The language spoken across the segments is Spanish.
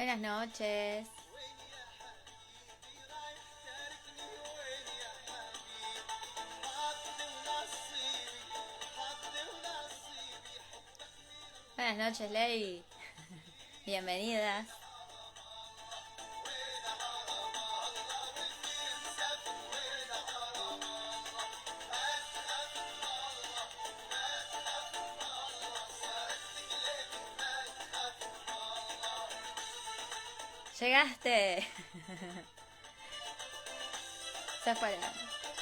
Buenas noches. Buenas noches, Ley. Bienvenidas. Llegaste. Esa es para...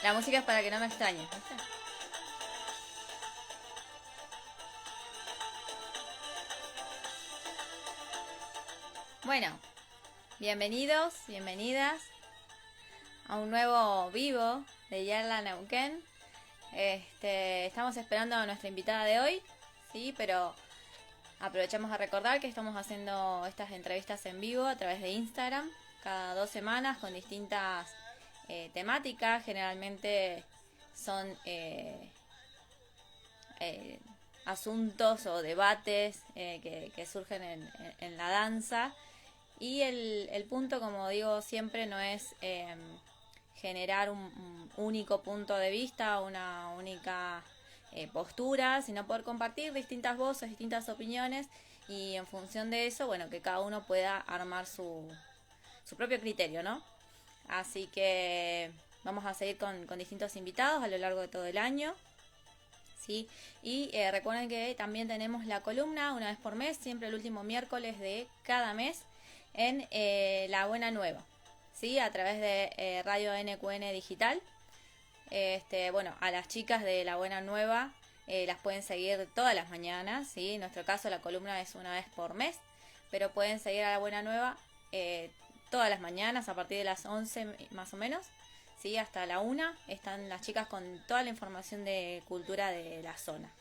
La música es para que no me extrañes, ¿viste? Bueno, bienvenidos, bienvenidas a un nuevo vivo de Yarla Neuquén. Estamos esperando a nuestra invitada de hoy, sí, pero aprovechamos a recordar que estamos haciendo estas entrevistas en vivo a través de Instagram cada 2 semanas con distintas temáticas. Generalmente son asuntos o debates que surgen en la danza. Y el punto, como digo siempre, no es generar un único punto de vista, una única postura, sino poder compartir distintas voces, distintas opiniones y en función de eso, bueno, que cada uno pueda armar su propio criterio, ¿no? Así que vamos a seguir con distintos invitados a lo largo de todo el año. ¿Sí? Y recuerden que también tenemos la columna una vez por mes, siempre el último miércoles de cada mes, en La Buena Nueva, ¿sí? A través de Radio NQN Digital. Bueno, a las chicas de La Buena Nueva las pueden seguir todas las mañanas, ¿sí? En nuestro caso la columna es una vez por mes, pero pueden seguir a La Buena Nueva todas las mañanas a partir de las 11 más o menos, ¿sí? Hasta la 1 están las chicas con toda la información de cultura de la zona.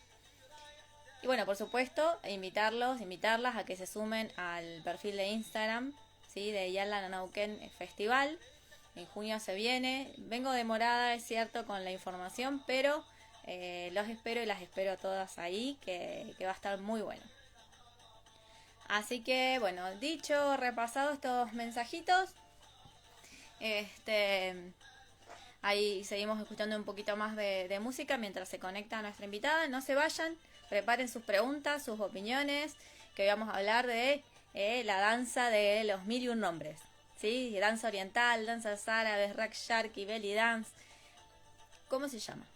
Y bueno, por supuesto, invitarlas a que se sumen al perfil de Instagram, ¿sí? De Yarla Neuquén Festival. En junio se viene. Vengo demorada, es cierto, con la información, pero los espero y las espero todas ahí, que va a estar muy bueno. Así que, bueno, dicho, repasado estos mensajitos, ahí seguimos escuchando un poquito más de música mientras se conecta nuestra invitada. No se vayan, preparen sus preguntas, sus opiniones, que hoy vamos a hablar de la danza de los 1001 nombres. ¿Sí? Danza oriental, danzas árabes, rack sharky, belly dance. ¿Cómo se llama?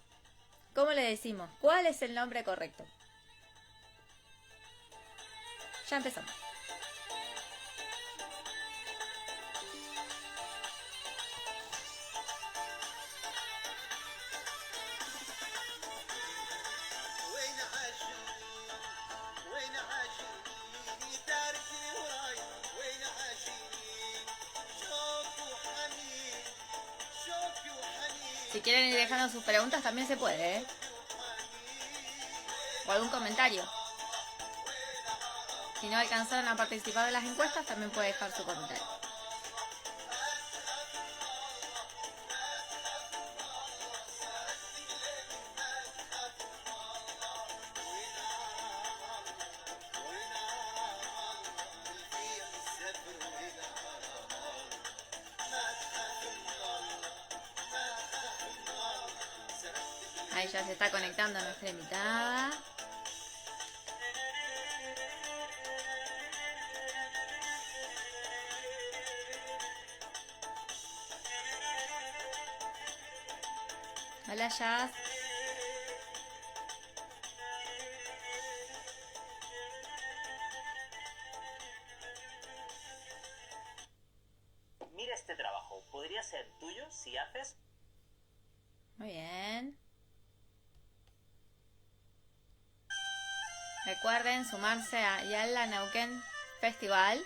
¿Cómo le decimos? ¿Cuál es el nombre correcto? Ya empezamos. Si quieren ir dejando sus preguntas también se puede, ¿eh? O algún comentario. Si no alcanzaron a participar de las encuestas, también puede dejar su comentario. Ahí ya se está conectando nuestra invitada. Hola, Jazz. Mira este trabajo, podría ser tuyo si haces... Muy bien. Recuerden sumarse a Yarla Neuquén Festival.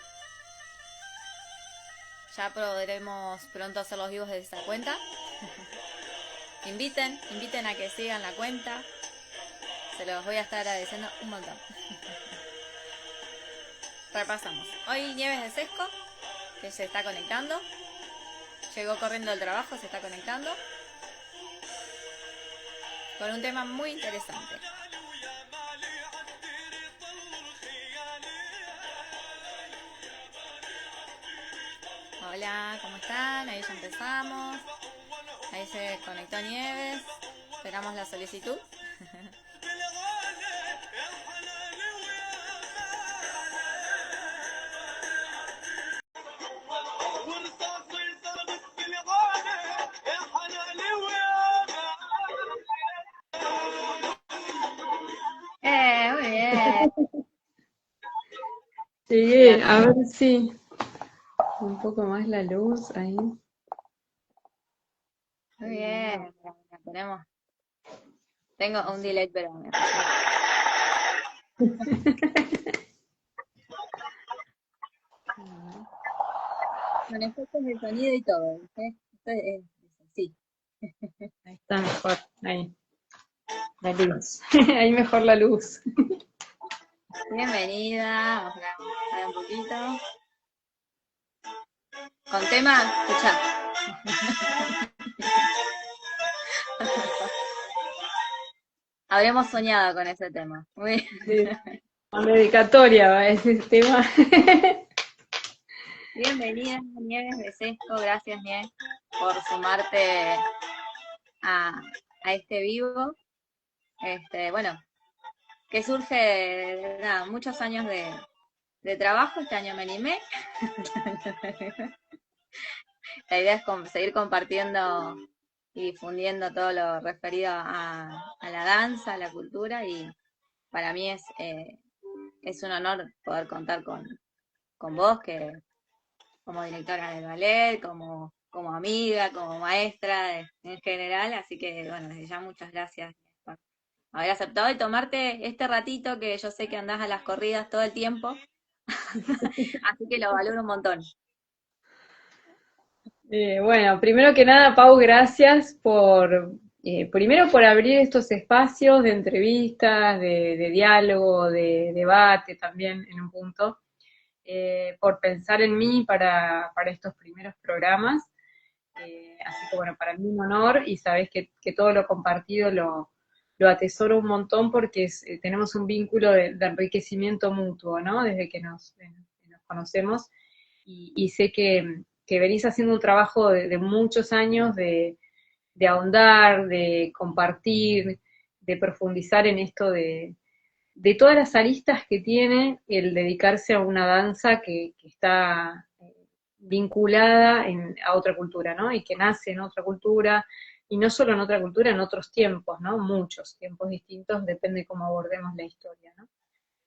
Ya podremos pronto hacer los vivos desde esa cuenta. Inviten a que sigan la cuenta. Se los voy a estar agradeciendo un montón. Repasamos. Hoy Nieves de Sesco, que se está conectando. Llegó corriendo del trabajo, se está conectando. Con un tema muy interesante. Hola, ¿cómo están? Ahí ya empezamos. Ahí se conectó Nieves. Esperamos la solicitud. Muy bien. Llegué, a ver si un poco más la luz ahí. Muy bien. La tenemos. Tengo un delay, pero me con efectos de sonido y todo. ¿Viste? Esto es sí. Ahí está mejor, ahí, la luz. Ahí mejor la luz. Bienvenida. Vamos a bajar un poquito. Con tema, escucha. Habremos soñado con ese tema. Muy bien. Sí, con dedicatoria va ese tema. Bienvenida, Nieves de Sesco. Gracias, Nieves, por sumarte a este vivo. Bueno, que surge de nada, muchos años de trabajo. Este año me animé. La idea es seguir compartiendo y difundiendo todo lo referido a la danza, a la cultura, y para mí es un honor poder contar con vos, que como directora del ballet, como amiga, como maestra en general, así que bueno, desde ya muchas gracias por haber aceptado y tomarte este ratito, que yo sé que andás a las corridas todo el tiempo, así que lo valoro un montón. Bueno, primero que nada, Pau, gracias primero por abrir estos espacios de entrevistas, de diálogo, de debate también en un punto, por pensar en mí para estos primeros programas. Así que bueno, para mí un honor y sabés que todo lo compartido lo atesoro un montón porque tenemos un vínculo de enriquecimiento mutuo, ¿no? Desde que nos conocemos y sé que venís haciendo un trabajo de muchos años de ahondar, de compartir, de profundizar en esto de todas las aristas que tiene el dedicarse a una danza que está vinculada a otra cultura, ¿no? Y que nace en otra cultura, y no solo en otra cultura, en otros tiempos, ¿no? Muchos tiempos distintos, depende cómo abordemos la historia, ¿no?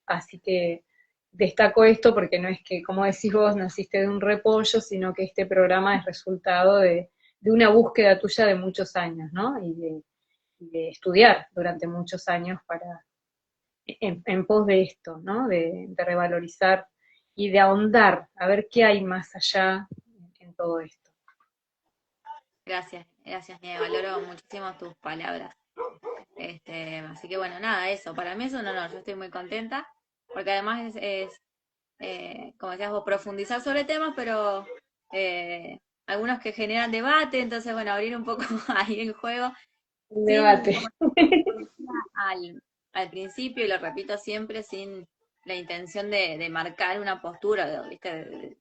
Así que destaco esto porque no es que, como decís vos, naciste de un repollo, sino que este programa es resultado de una búsqueda tuya de muchos años, ¿no? Y de estudiar durante muchos años en pos de esto, ¿no? De revalorizar y de ahondar, a ver qué hay más allá en todo esto. Gracias, Nieve, valoro muchísimo tus palabras. Así que bueno, nada, eso, para mí es un honor, yo estoy muy contenta, porque además como decías vos, profundizar sobre temas, pero algunos que generan debate, entonces bueno, abrir un poco ahí el juego, Un sin, debate. como decía al principio, y lo repito siempre, sin la intención de marcar una postura, ¿viste? De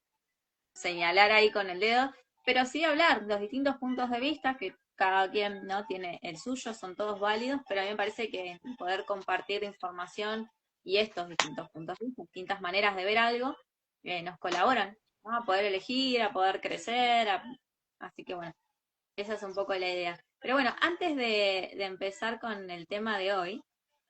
señalar ahí con el dedo, pero sí hablar los distintos puntos de vista, que cada quien no tiene el suyo, son todos válidos, pero a mí me parece que poder compartir información y estos distintos puntos de vista, distintas maneras de ver algo, nos colaboran, ¿no? A poder elegir, a poder crecer, así que bueno, esa es un poco la idea. Pero bueno, antes de empezar con el tema de hoy,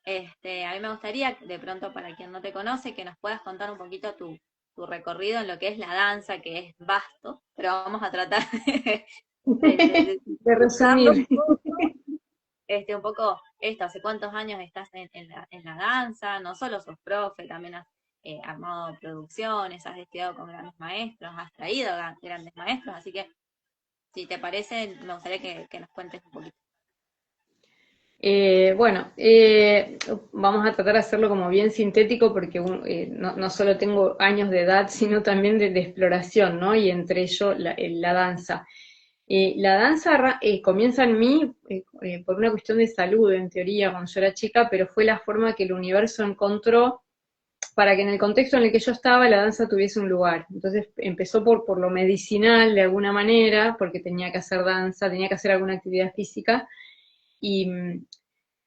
a mí me gustaría, de pronto para quien no te conoce, que nos puedas contar un poquito tu recorrido en lo que es la danza, que es vasto, pero vamos a tratar de De usarlo resumir. un poco esto, hace cuántos años estás en la danza, no solo sos profe, también has armado producciones, has estudiado con grandes maestros, has traído grandes maestros, así que si te parece, me gustaría que nos cuentes un poquito. Bueno, vamos a tratar de hacerlo como bien sintético porque no solo tengo años de edad, sino también de exploración, ¿no? Y entre ello la danza. La danza comienza en mí por una cuestión de salud, en teoría, cuando yo era chica, pero fue la forma que el universo encontró para que en el contexto en el que yo estaba la danza tuviese un lugar. Entonces empezó por lo medicinal de alguna manera, porque tenía que hacer danza, tenía que hacer alguna actividad física, y,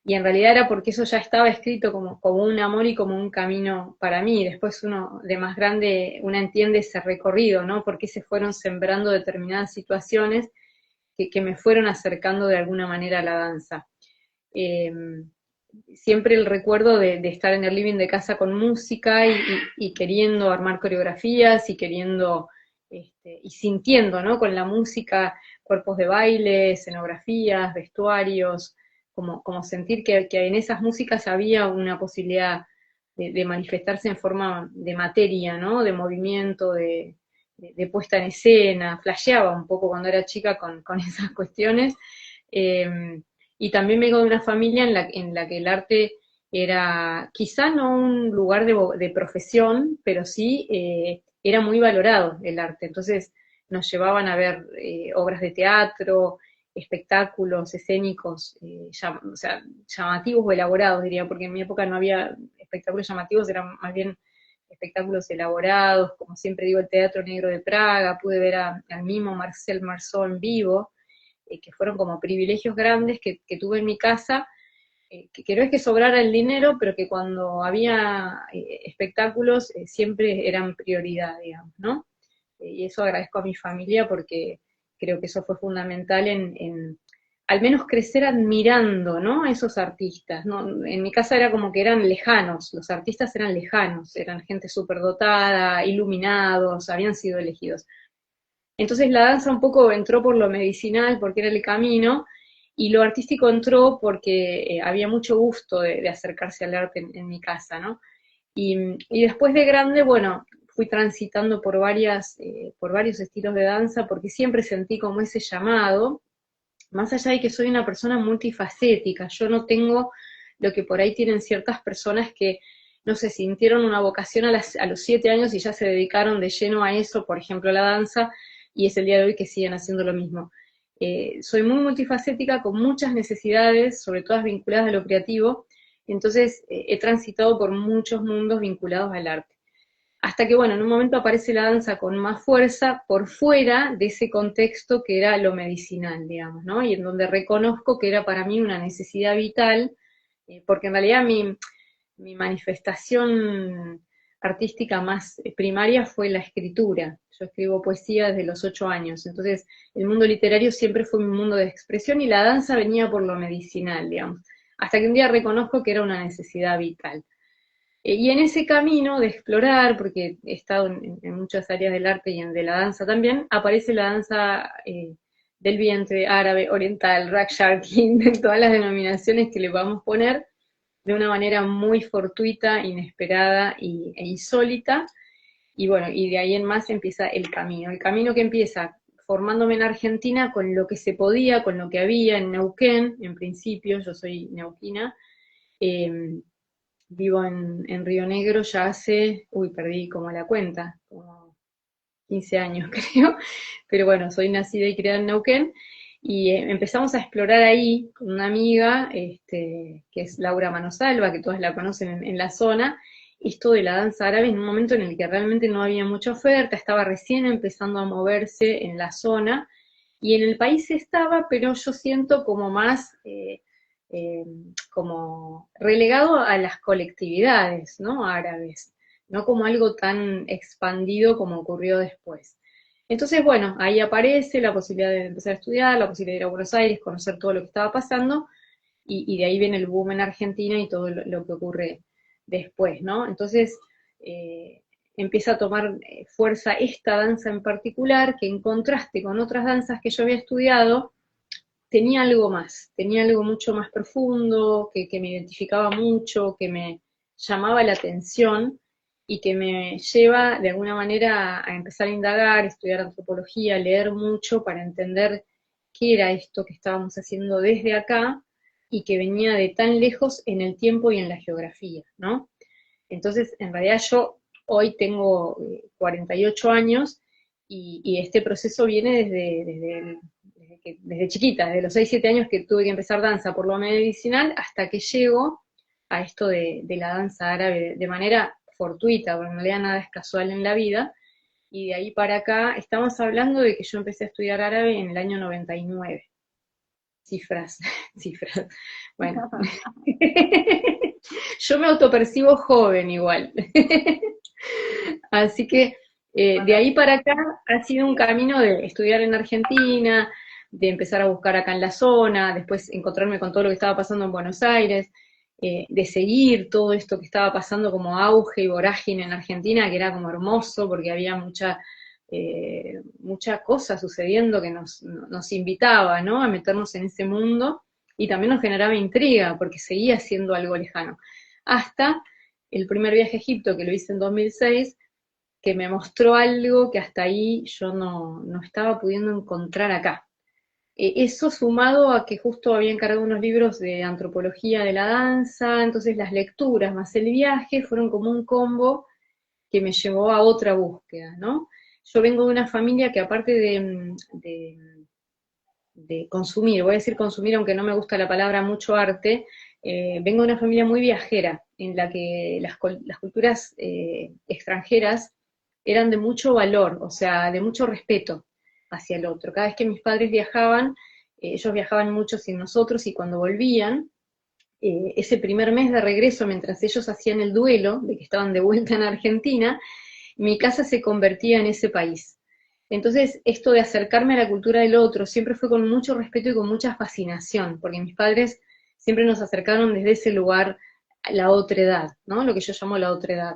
y en realidad era porque eso ya estaba escrito como un amor y como un camino para mí. Después uno de más grande, uno entiende ese recorrido, ¿no? Por qué se fueron sembrando determinadas situaciones que me fueron acercando de alguna manera a la danza. Eh, Siempre el recuerdo de estar en el living de casa con música y queriendo armar coreografías y queriendo, y sintiendo, ¿no? Con la música, cuerpos de baile, escenografías, vestuarios, como sentir que en esas músicas había una posibilidad de manifestarse en forma de materia, ¿no? De movimiento, de puesta en escena, flasheaba un poco cuando era chica con esas cuestiones. Y también vengo de una familia en la que el arte era quizá no un lugar de profesión, pero sí era muy valorado el arte. Entonces nos llevaban a ver obras de teatro, espectáculos escénicos, o sea, llamativos o elaborados, diría, porque en mi época no había espectáculos llamativos, eran más bien espectáculos elaborados, como siempre digo, el Teatro Negro de Praga, pude ver al mismo Marcel Marceau en vivo, que fueron como privilegios grandes que tuve en mi casa, que no es que sobrara el dinero, pero que cuando había espectáculos siempre eran prioridad, digamos, ¿no? Y eso agradezco a mi familia porque creo que eso fue fundamental en al menos crecer admirando, ¿no? A esos artistas, ¿no? En mi casa era como que eran lejanos, los artistas eran lejanos, eran gente superdotada, iluminados, habían sido elegidos. Entonces la danza un poco entró por lo medicinal, porque era el camino, y lo artístico entró porque había mucho gusto de acercarse al arte en mi casa, ¿no? Y después de grande, bueno, fui transitando por varios estilos de danza, porque siempre sentí como ese llamado, más allá de que soy una persona multifacética, yo no tengo lo que por ahí tienen ciertas personas que, no sé, sintieron una vocación a los 7 años y ya se dedicaron de lleno a eso, por ejemplo, a la danza, y es el día de hoy que siguen haciendo lo mismo. Soy muy multifacética, con muchas necesidades, sobre todas vinculadas a lo creativo, entonces he transitado por muchos mundos vinculados al arte. Hasta que, bueno, en un momento aparece la danza con más fuerza por fuera de ese contexto que era lo medicinal, digamos, ¿no? Y en donde reconozco que era para mí una necesidad vital, porque en realidad mi manifestación artística más primaria fue la escritura. Yo escribo poesía desde los 8 años, entonces el mundo literario siempre fue mi mundo de expresión y la danza venía por lo medicinal, digamos, hasta que un día reconozco que era una necesidad vital. Y en ese camino de explorar, porque he estado en muchas áreas del arte y en de la danza también, aparece la danza del vientre, árabe, oriental, raksharking, de todas las denominaciones que le podamos poner, de una manera muy fortuita, inesperada e insólita. Y bueno, y de ahí en más empieza el camino que empieza formándome en Argentina con lo que se podía, con lo que había en Neuquén, en principio, yo soy neuquina, eh, vivo en Río Negro ya hace, perdí como la cuenta, como 15 años creo, pero bueno, soy nacida y criada en Neuquén, y empezamos a explorar ahí con una amiga, que es Laura Manosalva, que todas la conocen en la zona, esto de la danza árabe en un momento en el que realmente no había mucha oferta, estaba recién empezando a moverse en la zona, y en el país estaba, pero yo siento como más eh, como relegado a las colectividades, ¿no? Árabes, no como algo tan expandido como ocurrió después. Entonces, bueno, ahí aparece la posibilidad de empezar a estudiar, la posibilidad de ir a Buenos Aires, conocer todo lo que estaba pasando, y de ahí viene el boom en Argentina y todo lo que ocurre después, ¿no? Entonces, empieza a tomar fuerza esta danza en particular, que en contraste con otras danzas que yo había estudiado, tenía algo más, tenía algo mucho más profundo, que me identificaba mucho, que me llamaba la atención y que me lleva de alguna manera a empezar a indagar, estudiar antropología, leer mucho para entender qué era esto que estábamos haciendo desde acá y que venía de tan lejos en el tiempo y en la geografía, ¿no? Entonces, en realidad yo hoy tengo 48 años y este proceso viene desde chiquita, desde los 6 7 años que tuve que empezar danza por lo medicinal, hasta que llego a esto de la danza árabe de manera fortuita, porque en realidad nada es casual en la vida, y de ahí para acá, estamos hablando de que yo empecé a estudiar árabe en el año 99. Cifras, cifras. Bueno, yo me autopercibo joven igual. Así que de ahí para acá ha sido un camino de estudiar en Argentina, de empezar a buscar acá en la zona, después encontrarme con todo lo que estaba pasando en Buenos Aires, de seguir todo esto que estaba pasando como auge y vorágine en Argentina, que era como hermoso porque había mucha cosa sucediendo que nos invitaba, ¿no?, a meternos en ese mundo, y también nos generaba intriga porque seguía siendo algo lejano. Hasta el primer viaje a Egipto, que lo hice en 2006, que me mostró algo que hasta ahí yo no estaba pudiendo encontrar acá. Eso sumado a que justo había encargado unos libros de antropología de la danza, entonces las lecturas más el viaje fueron como un combo que me llevó a otra búsqueda, ¿no? Yo vengo de una familia que aparte de consumir, voy a decir consumir aunque no me gusta la palabra mucho arte, vengo de una familia muy viajera, en la que las culturas extranjeras eran de mucho valor, o sea, de mucho respeto hacia el otro. Cada vez que mis padres viajaban, ellos viajaban mucho sin nosotros, y cuando volvían, ese primer mes de regreso, mientras ellos hacían el duelo de que estaban de vuelta en Argentina, mi casa se convertía en ese país. Entonces, esto de acercarme a la cultura del otro siempre fue con mucho respeto y con mucha fascinación, porque mis padres siempre nos acercaron desde ese lugar a la otredad, ¿no? Lo que yo llamo la otredad.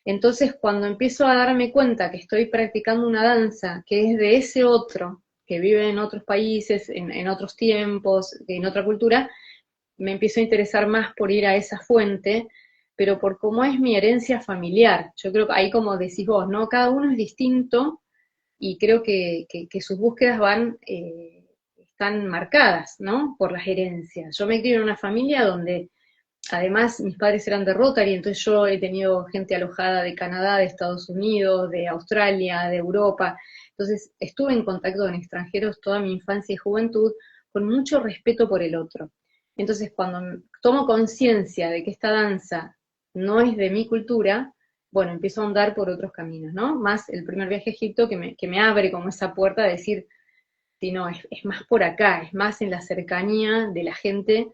Entonces, cuando empiezo a darme cuenta que estoy practicando una danza que es de ese otro, que vive en otros países, en otros tiempos, en otra cultura, me empiezo a interesar más por ir a esa fuente, pero por cómo es mi herencia familiar. Yo creo que ahí, como decís vos, ¿no? Cada uno es distinto, y creo que sus búsquedas están marcadas, ¿no?, por las herencias. Yo me crié en una familia donde además mis padres eran de Rotary, entonces yo he tenido gente alojada de Canadá, de Estados Unidos, de Australia, de Europa. Entonces estuve en contacto con extranjeros toda mi infancia y juventud, con mucho respeto por el otro. Entonces, cuando tomo conciencia de que esta danza no es de mi cultura, bueno, empiezo a andar por otros caminos, ¿no? Más el primer viaje a Egipto, que me abre como esa puerta de decir, si no, es más por acá, es más en la cercanía de la gente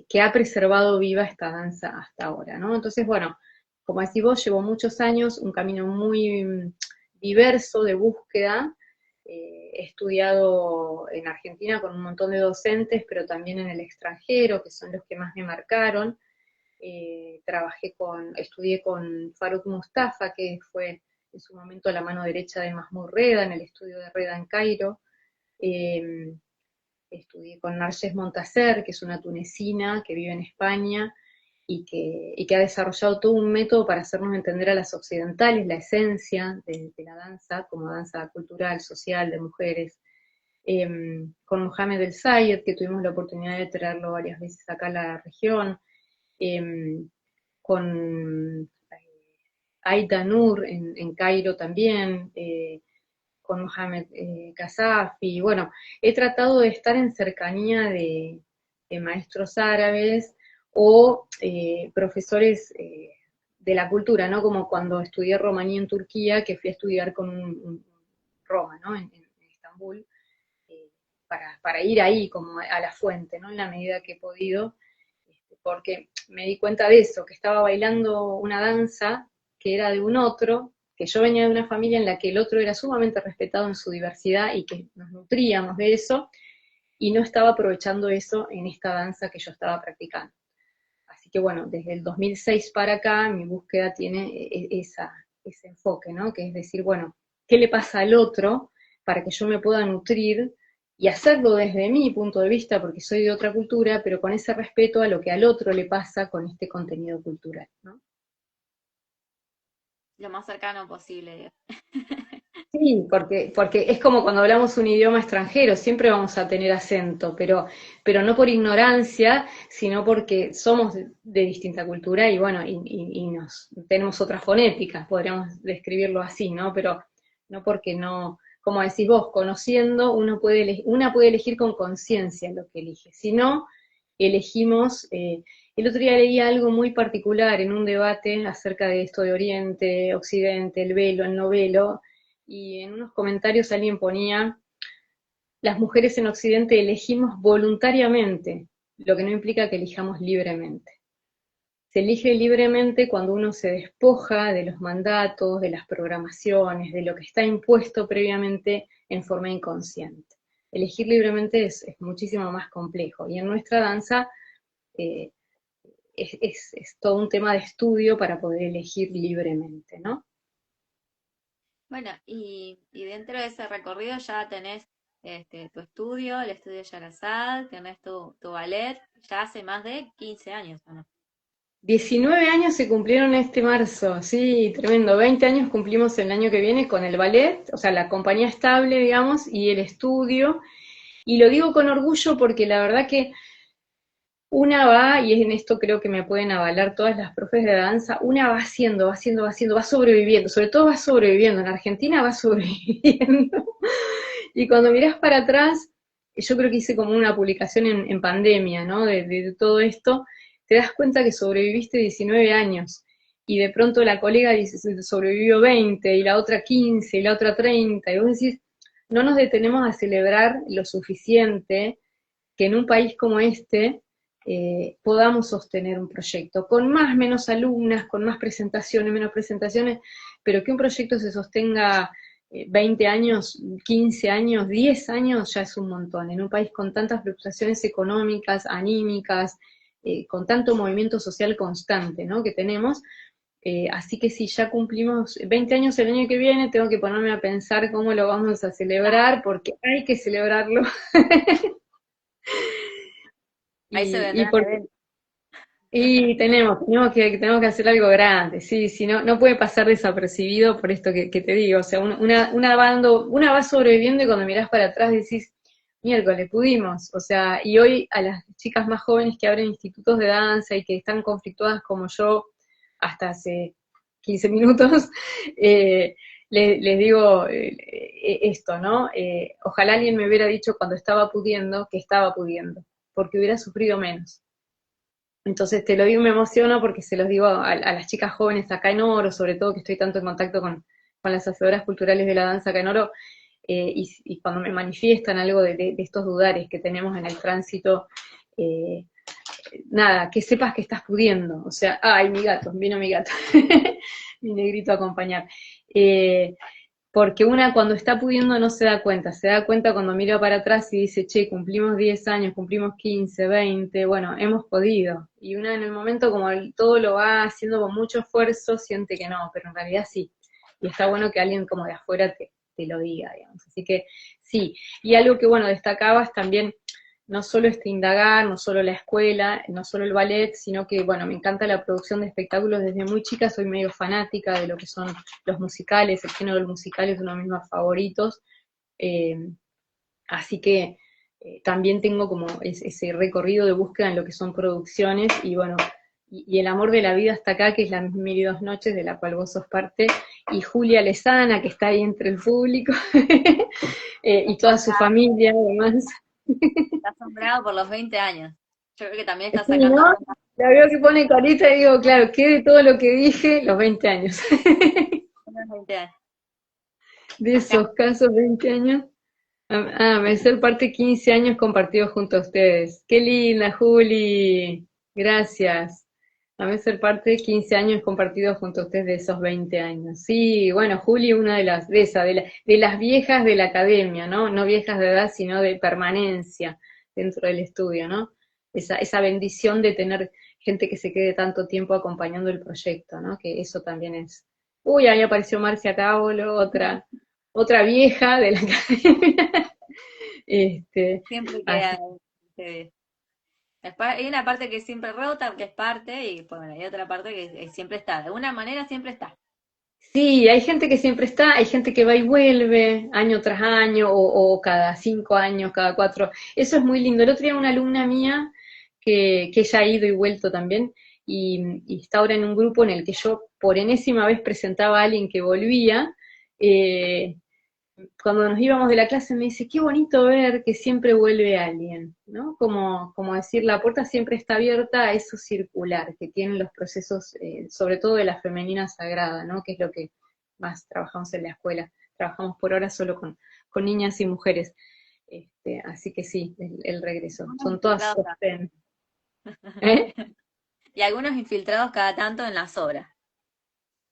que ha preservado viva esta danza hasta ahora, ¿no? Entonces, bueno, como decís vos, llevo muchos años, un camino muy diverso de búsqueda. He estudiado en Argentina con un montón de docentes, pero también en el extranjero, que son los que más me marcaron. Estudié con Faruk Mustafa, que fue en su momento la mano derecha de Mahmoud Reda, en el estudio de Reda en Cairo. Estudié con Narges Montaser, que es una tunecina que vive en España, y que ha desarrollado todo un método para hacernos entender a las occidentales la esencia de la danza, como danza cultural, social, de mujeres. Con Mohamed El Sayed, que tuvimos la oportunidad de traerlo varias veces acá a la región. Con Aida Nur en Cairo también, con Mohamed Kazafi. Bueno, he tratado de estar en cercanía de maestros árabes o profesores de la cultura, ¿no? Como cuando estudié romaní en Turquía, que fui a estudiar con un Roma, ¿no? En Estambul, para ir ahí como a la fuente, ¿no?, en la medida que he podido, porque me di cuenta de eso, que estaba bailando una danza que era de un otro, que yo venía de una familia en la que el otro era sumamente respetado en su diversidad y que nos nutríamos de eso, y no estaba aprovechando eso en esta danza que yo estaba practicando. Así que bueno, desde el 2006 para acá mi búsqueda tiene ese enfoque, ¿no? Que es decir, bueno, ¿qué le pasa al otro para que yo me pueda nutrir y hacerlo desde mi punto de vista, porque soy de otra cultura, pero con ese respeto a lo que al otro le pasa con este contenido cultural, ¿no? Lo más cercano posible. Sí, porque es como cuando hablamos un idioma extranjero, siempre vamos a tener acento, pero no por ignorancia, sino porque somos de distinta cultura y bueno, y tenemos otras fonéticas, podríamos describirlo así, ¿no? Pero no porque no, como decís vos, conociendo, una puede elegir con conciencia lo que elige, si no, elegimos El otro día leí algo muy particular en un debate acerca de esto de Oriente, Occidente, el velo, el no velo, y en unos comentarios alguien ponía, las mujeres en Occidente elegimos voluntariamente, lo que no implica que elijamos libremente. Se elige libremente cuando uno se despoja de los mandatos, de las programaciones, de lo que está impuesto previamente en forma inconsciente. Elegir libremente es muchísimo más complejo, y en nuestra danza eh, es todo un tema de estudio para poder elegir libremente, ¿no? Bueno, y dentro de ese recorrido ya tenés tu estudio, el estudio de Yarazad, tenés tu ballet, ya hace más de 15 años, ¿o no? 19 años se cumplieron este marzo, sí, tremendo. 20 años cumplimos el año que viene con el ballet, o sea, la compañía estable, digamos, y el estudio. Y lo digo con orgullo porque la verdad que una va, y en esto creo que me pueden avalar todas las profes de danza, una va haciendo, va haciendo, va haciendo, va sobreviviendo, sobre todo va sobreviviendo, en Argentina va sobreviviendo. Y cuando mirás para atrás, yo creo que hice como una publicación en pandemia, ¿no? De todo esto, te das cuenta que sobreviviste 19 años, y de pronto la colega dice, sobrevivió 20, y la otra 15, y la otra 30, y vos decís, no nos detenemos a celebrar lo suficiente que en un país como este podamos sostener un proyecto, con más, menos alumnas, con más presentaciones, menos presentaciones, pero que un proyecto se sostenga 20 años, 15 años, 10 años, ya es un montón. En un país con tantas fluctuaciones económicas, anímicas, con tanto movimiento social constante, ¿no?, que tenemos. Así que si ya cumplimos 20 años el año que viene, tengo que ponerme a pensar cómo lo vamos a celebrar, porque hay que celebrarlo. Ahí se Y vendrán porque eventos. y tenemos que hacer algo grande, sí, si no, no puede pasar desapercibido por esto que te digo, o sea, una va sobreviviendo, y cuando mirás para atrás decís, miércoles, pudimos, o sea, y hoy a las chicas más jóvenes que abren institutos de danza y que están conflictuadas como yo hasta hace 15 minutos, les digo esto, ¿no? Ojalá alguien me hubiera dicho cuando estaba pudiendo que estaba pudiendo, porque hubiera sufrido menos. Entonces te lo digo, me emociono porque se los digo a las chicas jóvenes acá en Oro, sobre todo que estoy tanto en contacto con las hacedoras culturales de la danza acá en Oro, y cuando me manifiestan algo de estos dudares que tenemos en el tránsito, eh, nada, que sepas que estás pudiendo. O sea, ay, mi gato, vino mi gato, mi negrito a acompañar. Eh, Porque una cuando está pudiendo no se da cuenta cuando mira para atrás y dice, che, cumplimos 10 años, cumplimos 15, 20, bueno, hemos podido. Y una en el momento como todo lo va haciendo con mucho esfuerzo, siente que no, pero en realidad sí. Y está bueno que alguien como de afuera te lo diga, digamos. Así que sí. Y algo que, bueno, destacabas también, no solo indagar, no solo la escuela, no solo el ballet, sino que, bueno, me encanta la producción de espectáculos desde muy chica, soy medio fanática de lo que son los musicales, el género del musical es uno de mis más favoritos, eh, así que también tengo como ese recorrido de búsqueda en lo que son producciones, y bueno, y el amor de la vida hasta acá, que es la Mil y Dos Noches, de la cual vos sos parte, y Julia Lezana, que está ahí entre el público, y toda su familia, además. Está asombrado por los 20 años. Yo creo que también está Sí, sacando ¿no? cuentas La veo que pone carita y digo, claro, ¿qué de todo lo que dije? Los 20 años. de los 20 años. De Acá. esos casos, 20 años. Me ser parte 15 años compartidos junto a ustedes. Qué linda, Juli. Gracias. A ser parte de 15 años compartidos junto a ustedes de esos 20 años. Sí, bueno, Juli, una de las viejas de la academia, ¿no? No viejas de edad, sino de permanencia dentro del estudio, ¿no? Esa bendición de tener gente que se quede tanto tiempo acompañando el proyecto, ¿no? Que eso también es. Uy, ahí apareció Marcia Tábolo, otra vieja de la academia. Este, Siempre así. queda. este, Hay una parte que siempre rota, que es parte, y pues, bueno, hay otra parte que siempre está. De alguna manera siempre está. Sí, hay gente que siempre está, hay gente que va y vuelve año tras año, o cada 5 años, cada 4. Eso es muy lindo. El otro día una alumna mía que ella ha ido y vuelto también, y está ahora en un grupo en el que yo por enésima vez presentaba a alguien que volvía. eh, cuando nos íbamos de la clase me dice, qué bonito ver que siempre vuelve alguien, ¿no? Como decir, la puerta siempre está abierta a eso circular que tienen los procesos, sobre todo de la femenina sagrada, ¿no? Que es lo que más trabajamos en la escuela. Trabajamos por ahora solo con niñas y mujeres. Así que sí, el regreso. Algunos Son todas infiltrados sostén. ¿Eh? y algunos infiltrados cada tanto en las obras.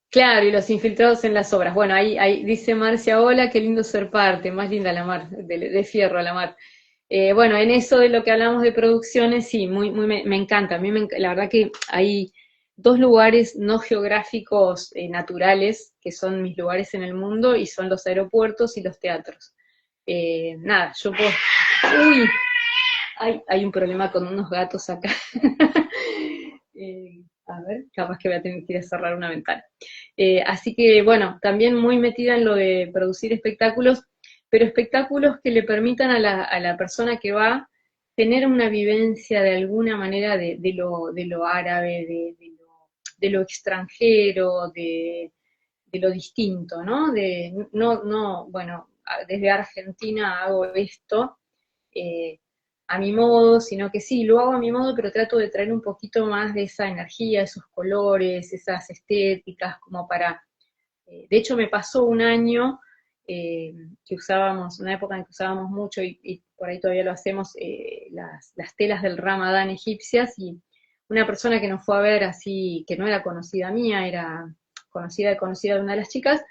Claro, y los infiltrados en las obras. Bueno, ahí dice Marcia, hola, qué lindo ser parte, más linda la mar, de fierro la mar. Bueno, en eso de lo que hablamos de producciones, sí, me encanta. A mí la verdad que hay dos lugares no geográficos naturales, que son mis lugares en el mundo, y son los aeropuertos y los teatros. Nada, yo puedo... Uy, hay un problema con unos gatos acá. A ver, capaz que voy a tener que ir a cerrar una ventana. Así que, bueno, también muy metida en lo de producir espectáculos, pero espectáculos que le permitan a la persona que va tener una vivencia de alguna manera de lo árabe, de lo extranjero, de lo distinto, ¿no? No, bueno, desde Argentina hago esto, eh, a mi modo, sino que sí, lo hago a mi modo, pero trato de traer un poquito más de esa energía, esos colores, esas estéticas, como para... de hecho, me pasó un año que usábamos, una época en que usábamos mucho, y por ahí todavía lo hacemos, las telas del Ramadán egipcias, y una persona que nos fue a ver así, que no era conocida mía, era conocida de una de las chicas,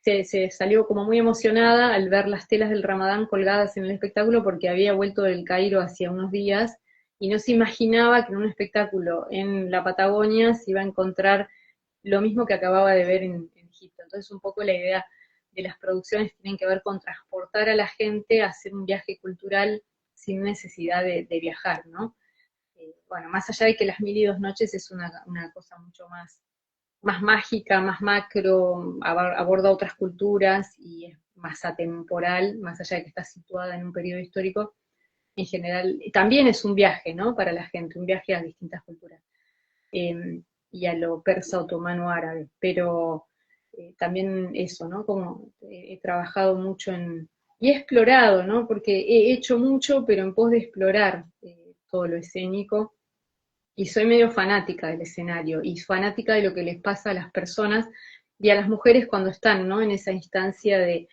se salió como muy emocionada al ver las telas del Ramadán colgadas en el espectáculo porque había vuelto del Cairo hacía unos días y no se imaginaba que en un espectáculo en la Patagonia se iba a encontrar lo mismo que acababa de ver en Egipto. Entonces un poco la idea de las producciones tienen que ver con transportar a la gente a hacer un viaje cultural sin necesidad de viajar, ¿no? Bueno, más allá de que las mil y dos noches es una cosa mucho más mágica, más macro, aborda otras culturas y es más atemporal, más allá de que está situada en un periodo histórico, en general, también es un viaje, ¿no? Para la gente, un viaje a distintas culturas. Y a lo persa, otomano, árabe, pero también eso, ¿no? Como he trabajado mucho y he explorado, ¿no? Porque he hecho mucho, pero en pos de explorar todo lo escénico, y soy medio fanática del escenario y fanática de lo que les pasa a las personas y a las mujeres cuando están, ¿no? En esa instancia de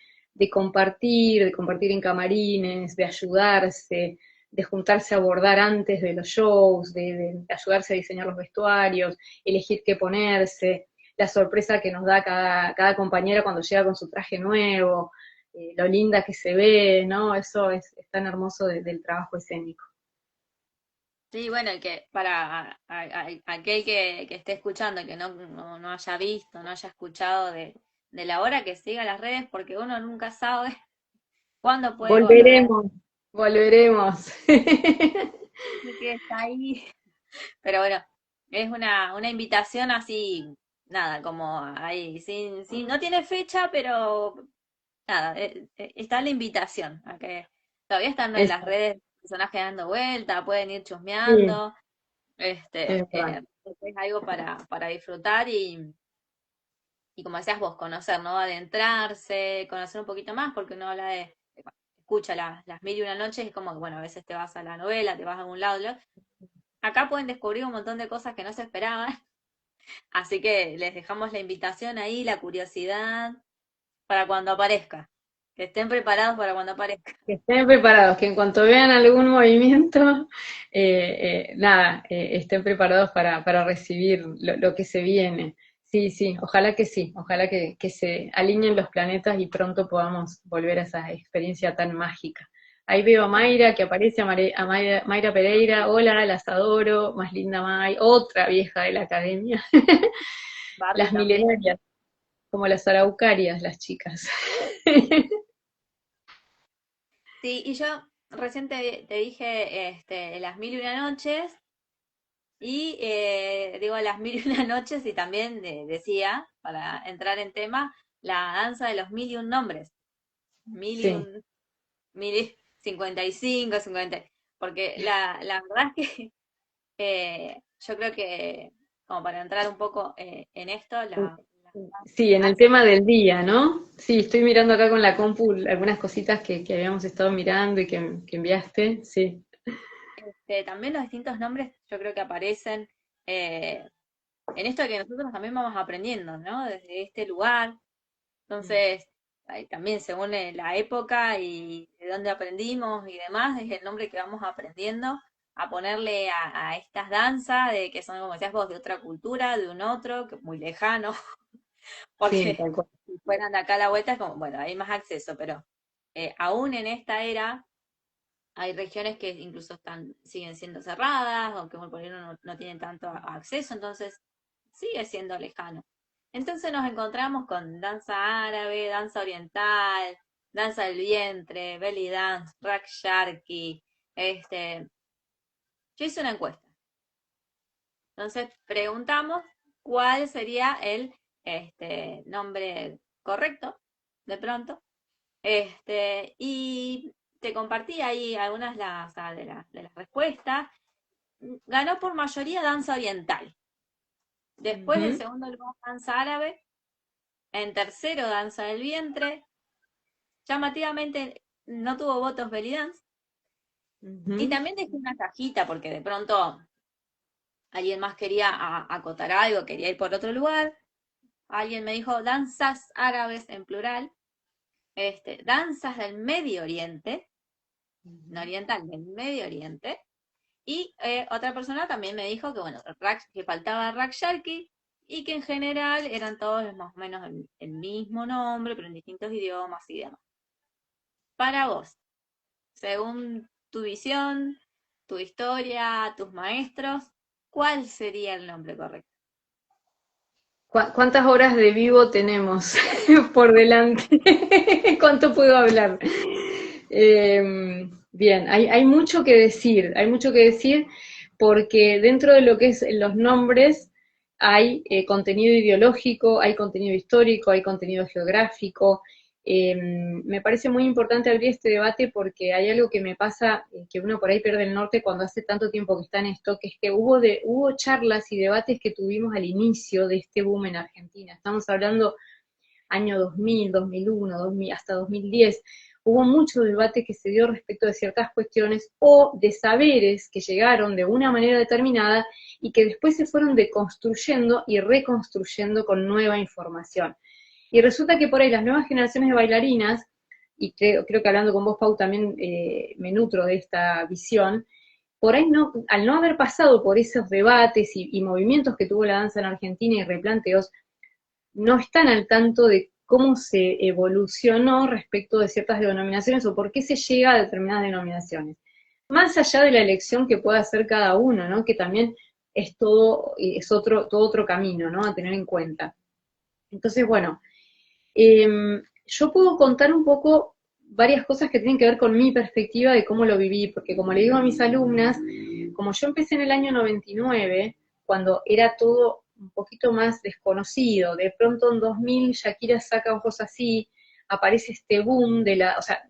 compartir en camarines, de ayudarse, de juntarse a abordar antes de los shows, de ayudarse a diseñar los vestuarios, elegir qué ponerse, la sorpresa que nos da cada compañera cuando llega con su traje nuevo, lo linda que se ve, ¿no? Eso es tan hermoso del trabajo escénico. Sí, bueno, y que para aquel que esté escuchando y que no haya visto, no haya escuchado de la hora, que siga las redes porque uno nunca sabe cuándo puede volver. Volveremos, volveremos. Así que está ahí. Pero bueno, es una invitación así, nada, como ahí, no tiene fecha, pero nada, está la invitación a que todavía están en las Eso, redes personajes dando vuelta, pueden ir sí, chusmeando. es verdad. Es algo para disfrutar y como decías vos, conocer, ¿no? Adentrarse, conocer un poquito más, porque uno habla bueno, escucha las mil y una noches, es como que, bueno, a veces te vas a la novela, te vas a algún lado. Acá pueden descubrir un montón de cosas que no se esperaban, así que les dejamos la invitación ahí, la curiosidad, para cuando aparezca. Que estén preparados para cuando aparezca. Que estén preparados, que en cuanto vean algún movimiento, nada, estén preparados para recibir lo que se viene. Sí, sí, ojalá que se alineen los planetas y pronto podamos volver a esa experiencia tan mágica. Ahí veo a Mayra, que aparece Mayra Pereira, hola, las adoro, más linda May, otra vieja de la academia, Barbie las también. milenarias, como las araucarias, las chicas. Sí, y yo recién te dije las mil y una noches. Y digo las mil y una noches y también decía, para entrar en tema, la danza de los mil y un nombres. Mil y Sí. un, mil y 55, 50. Porque la verdad es que yo creo que, como para entrar un poco en esto, Sí, en el Así tema que del día, ¿no? Sí, estoy mirando acá con la compu algunas cositas que habíamos estado mirando y que enviaste, sí. también los distintos nombres yo creo que aparecen eh, en esto que nosotros también vamos aprendiendo, ¿no? Desde este lugar. Entonces, ahí también según la época y de dónde aprendimos y demás, es el nombre que vamos aprendiendo a ponerle a estas danzas, de que son, como decías vos, de otra cultura, de un otro, que muy lejano, Sí, porque tal cual. si fueran de acá a la vuelta es como, bueno, hay más acceso, pero aún en esta era hay regiones que incluso siguen siendo cerradas o que por ahí no tienen tanto acceso, entonces sigue siendo lejano. Entonces nos encontramos con danza árabe, danza oriental, danza del vientre, belly dance, rack sharky. Yo hice una encuesta. Entonces preguntamos cuál sería el nombre correcto, de pronto. Y te compartí ahí algunas de las respuestas. Ganó por mayoría danza oriental. Después el Ujú, segundo lugar, danza árabe. En tercero, danza del vientre. Llamativamente no tuvo votos belly dance. Y ujú. también dejé una cajita porque de pronto alguien más quería acotar algo, quería ir por otro lugar. Alguien me dijo danzas árabes en plural. Danzas del Medio Oriente, no oriental, del Medio Oriente. Y otra persona también me dijo que, bueno, que faltaba Rack Sharky y que en general eran todos más o menos el mismo nombre, pero en distintos idiomas y demás. Para vos, según tu visión, tu historia, tus maestros, ¿cuál sería el nombre correcto? ¿Cuántas horas de vivo tenemos por delante? ¿Cuánto puedo hablar? Bien, hay mucho que decir, hay mucho que decir porque dentro de lo que es los nombres hay contenido ideológico, hay contenido histórico, hay contenido geográfico. Me parece muy importante abrir este debate porque hay algo que me pasa, que uno por ahí pierde el norte cuando hace tanto tiempo que está en esto, que es que hubo charlas y debates que tuvimos al inicio de este boom en Argentina. Estamos hablando año 2000, 2001, 2000, hasta 2010, hubo mucho debate que se dio respecto de ciertas cuestiones o de saberes que llegaron de una manera determinada y que después se fueron deconstruyendo y reconstruyendo con nueva información. Y resulta que por ahí las nuevas generaciones de bailarinas, y creo que hablando con vos, Pau, también me nutro de esta visión, por ahí no, al no haber pasado por esos debates y movimientos que tuvo la danza en Argentina y replanteos, no están al tanto de cómo se evolucionó respecto de ciertas denominaciones o por qué se llega a determinadas denominaciones. Más allá de la elección que pueda hacer cada uno, ¿no? Que también es todo otro camino, ¿no? A tener en cuenta. Entonces, bueno, yo puedo contar un poco varias cosas que tienen que ver con mi perspectiva de cómo lo viví, porque como le digo a mis alumnas, como yo empecé en el año 99, cuando era todo un poquito más desconocido, de pronto en 2000 Shakira saca Ojos Así, aparece este boom de la, o sea,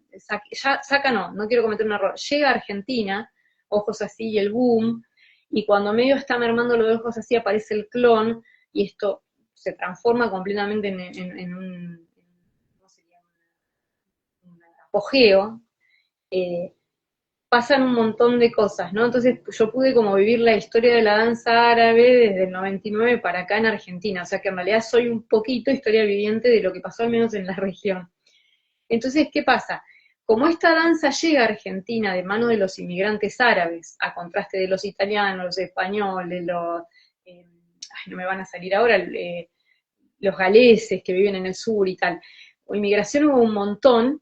ya saca no quiero cometer un error, llega a Argentina, Ojos Así y el boom, y cuando medio está mermando lo de Ojos Así aparece el clon, y esto se transforma completamente en un, ¿cómo sería? Un apogeo, eh, pasan un montón de cosas, ¿no? Entonces yo pude como vivir la historia de la danza árabe desde el 99 para acá en Argentina, o sea que en realidad soy un poquito historia viviente de lo que pasó al menos en la región. Entonces, ¿qué pasa? Como esta danza llega a Argentina de mano de los inmigrantes árabes, a contraste de los italianos, los españoles, no me van a salir ahora, los galeses que viven en el sur y tal, o inmigración hubo un montón,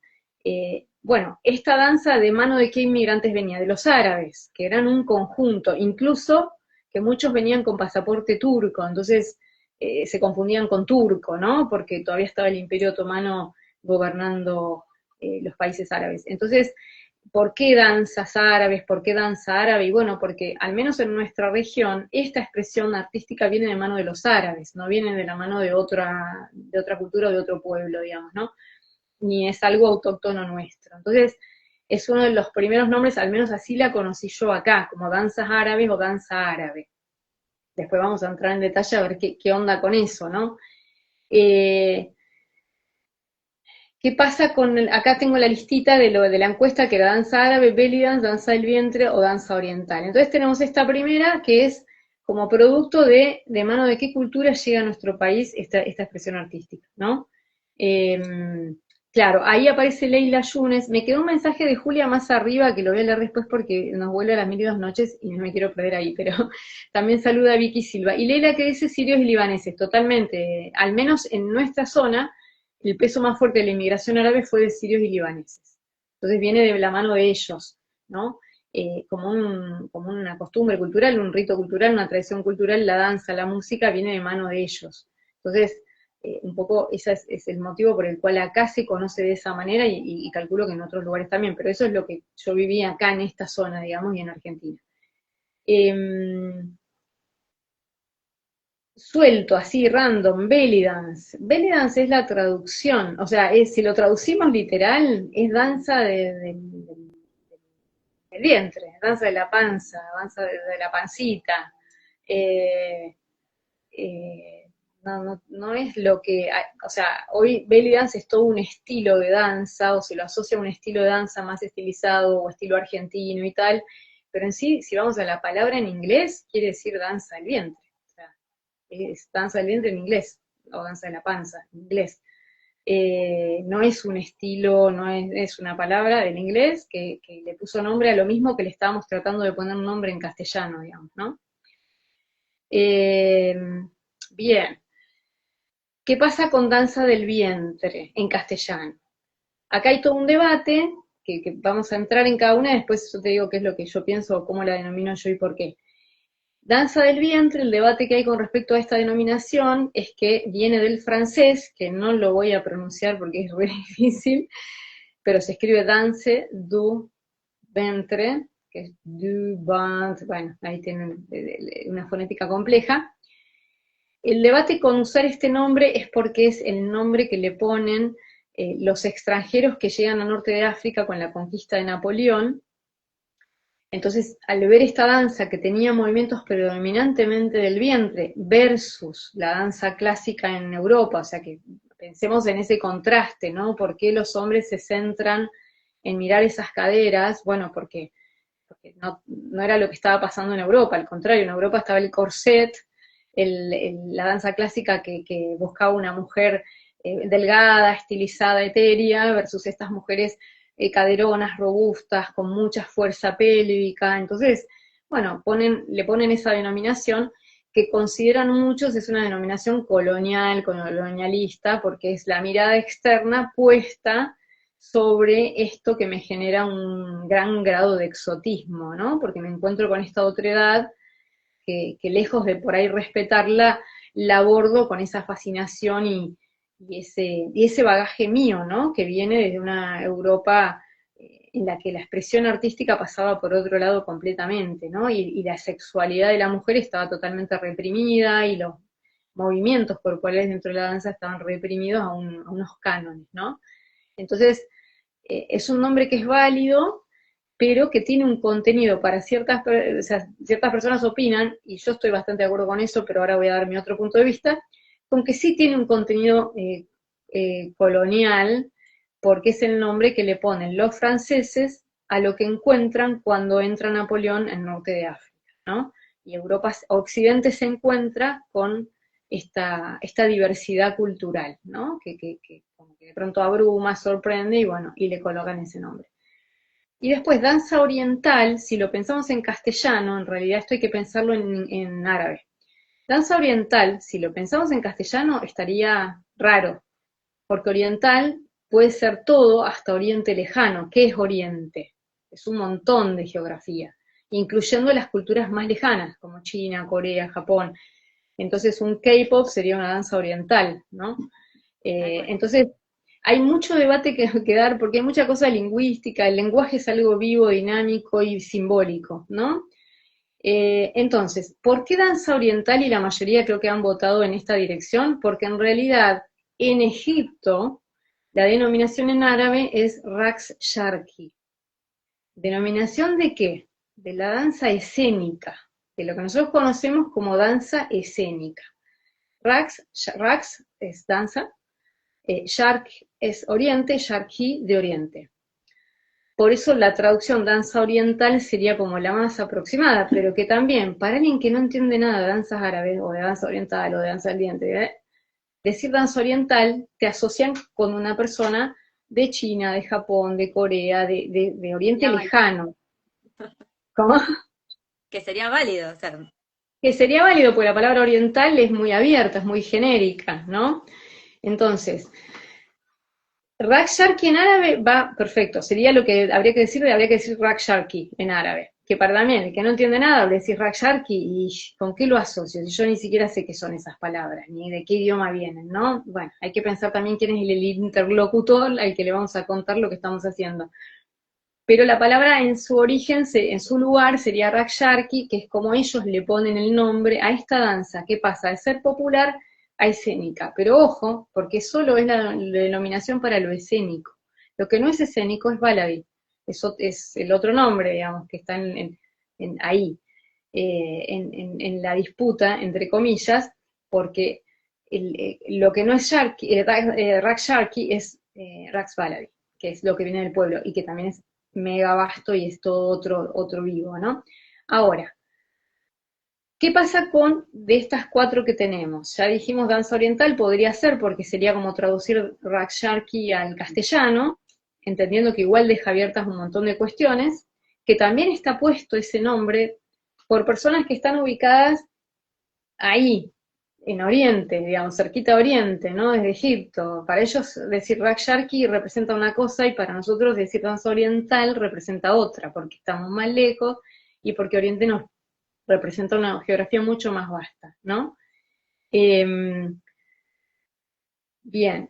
bueno, esta danza de mano de qué inmigrantes venía, de los árabes, que eran un conjunto, incluso que muchos venían con pasaporte turco, entonces se confundían con turco, ¿no? Porque todavía estaba el Imperio Otomano gobernando los países árabes. Entonces, ¿por qué danzas árabes? ¿Por qué danza árabe? Y bueno, porque al menos en nuestra región, esta expresión artística viene de mano de los árabes, no viene de la mano de otra cultura o de otro pueblo, digamos, ¿no? Ni es algo autóctono nuestro. Entonces, es uno de los primeros nombres, al menos así la conocí yo acá, como danzas árabes o danza árabe. Después vamos a entrar en detalle a ver qué onda con eso, ¿no? Eh, ¿Qué pasa con acá tengo la listita de la encuesta que era danza árabe, belly dance, danza del vientre o danza oriental? Entonces tenemos esta primera que es como producto de mano de qué cultura llega a nuestro país esta expresión artística, ¿no? Claro, ahí aparece Leila Yunes. Me quedó un mensaje de Julia más arriba que lo voy a leer después porque nos vuelve a las 1002 noches y no me quiero perder ahí, pero también saluda a Vicky Silva. Y Leila que dice sirios y libaneses, totalmente, al menos en nuestra zona, el peso más fuerte de la inmigración árabe fue de sirios y libaneses. Entonces viene de la mano de ellos, ¿no? Como una costumbre cultural, un rito cultural, una tradición cultural, la danza, la música, viene de mano de ellos. Entonces, un poco ese es el motivo por el cual acá se conoce de esa manera y calculo que en otros lugares también, pero eso es lo que yo vivía acá en esta zona, digamos, y en Argentina. Suelto, así, random, belly dance. Belly dance es la traducción, o sea, si lo traducimos literal, es danza del vientre, danza de la panza, danza de la pancita. Eh, eh, no es lo que, o sea, hoy belly dance es todo un estilo de danza, o se lo asocia a un estilo de danza más estilizado, o estilo argentino y tal, pero en sí, si vamos a la palabra en inglés, quiere decir danza del vientre, o sea, es danza del vientre en inglés, o danza de la panza en inglés. No es un estilo, no es una palabra del inglés que le puso nombre a lo mismo que le estábamos tratando de poner un nombre en castellano, digamos, ¿no? Eh, Bien, ¿qué pasa con danza del vientre en castellano? Acá hay todo un debate que vamos a entrar en cada una, después yo te digo qué es lo que yo pienso, cómo la denomino yo y por qué. Danza del vientre, el debate que hay con respecto a esta denominación es que viene del francés, que no lo voy a pronunciar porque es muy difícil, pero se escribe danse du ventre, que es du ventre, bueno, ahí tienen una fonética compleja. El debate con usar este nombre es porque es el nombre que le ponen los extranjeros que llegan a norte de África con la conquista de Napoleón. Entonces, al ver esta danza que tenía movimientos predominantemente del vientre versus la danza clásica en Europa, o sea que pensemos en ese contraste, ¿no? ¿Por qué los hombres se centran en mirar esas caderas? Bueno, porque no era lo que estaba pasando en Europa, al contrario, en Europa estaba el corset, la danza clásica que buscaba una mujer delgada, estilizada, etérea, versus estas mujeres caderonas, robustas, con mucha fuerza pélvica. Entonces, bueno, le ponen esa denominación que consideran muchos es una denominación colonial, colonialista, porque es la mirada externa puesta sobre esto que me genera un gran grado de exotismo, ¿no? Porque me encuentro con esta otra edad que lejos de por ahí respetarla, la abordo con esa fascinación y ese bagaje mío, ¿no? Que viene desde una Europa en la que la expresión artística pasaba por otro lado completamente, ¿no? Y la sexualidad de la mujer estaba totalmente reprimida y los movimientos corporales dentro de la danza estaban reprimidos a unos cánones, ¿no? Entonces, es un nombre que es válido, pero que tiene un contenido para o sea, ciertas personas opinan, y yo estoy bastante de acuerdo con eso, pero ahora voy a dar mi otro punto de vista, con que sí tiene un contenido colonial, porque es el nombre que le ponen los franceses a lo que encuentran cuando entra Napoleón en norte de África, ¿no? Y Europa, Occidente se encuentra con esta diversidad cultural, ¿no? Como que de pronto abruma, sorprende y bueno, y le colocan ese nombre. Y después, danza oriental, si lo pensamos en castellano, en realidad esto hay que pensarlo en árabe. Danza oriental, si lo pensamos en castellano, estaría raro, porque oriental puede ser todo hasta Oriente Lejano. ¿Qué es Oriente? Es un montón de geografía, incluyendo las culturas más lejanas, como China, Corea, Japón. Entonces un K-pop sería una danza oriental, ¿no? Entonces hay mucho debate que dar porque hay mucha cosa lingüística, el lenguaje es algo vivo, dinámico y simbólico, ¿no? Entonces, ¿por qué danza oriental? Y la mayoría creo que han votado en esta dirección, porque en realidad en Egipto la denominación en árabe es Raqs Sharqi. ¿Denominación de qué? De la danza escénica, de lo que nosotros conocemos como danza escénica. Rax es danza, Shark es oriente, Sharqi de oriente. Por eso la traducción danza oriental sería como la más aproximada, pero que también, para alguien que no entiende nada de danzas árabes, o de danza oriental, o de danza oriente, decir danza oriental te asocian con una persona de China, de Japón, de Corea, de Oriente Sería válido. lejano. ¿Cómo? Que sería válido, o sea, Que sería válido, porque la palabra oriental es muy abierta, es muy genérica, ¿no? Entonces, Raksharki en árabe va perfecto, sería lo que habría que decir Raksharki en árabe. Que para también, el que no entiende nada, le decís Raksharki y ¿con qué lo asocio? Yo ni siquiera sé qué son esas palabras, ni de qué idioma vienen, ¿no? Bueno, hay que pensar también quién es el interlocutor al que le vamos a contar lo que estamos haciendo. Pero la palabra en su origen, en su lugar, sería Raksharki, que es como ellos le ponen el nombre a esta danza, que pasa de ser popular a escénica. Pero ojo, porque solo es la denominación para lo escénico. Lo que no es escénico es Valabi. Eso es el otro nombre, digamos, que está ahí, en la disputa, entre comillas, porque lo que no es Raksharki es Rax Valabi, que es lo que viene del pueblo, y que también es mega vasto y es todo otro vivo, ¿no? Ahora, ¿qué pasa con de estas cuatro que tenemos? Ya dijimos danza oriental, podría ser porque sería como traducir Raksharki al castellano, entendiendo que igual deja abiertas un montón de cuestiones, que también está puesto ese nombre por personas que están ubicadas ahí, en Oriente, digamos, cerquita de Oriente, ¿no? Desde Egipto. Para ellos decir Raksharki representa una cosa y para nosotros decir danza oriental representa otra, porque estamos más lejos y porque Oriente nos representa una geografía mucho más vasta, ¿no? Bien.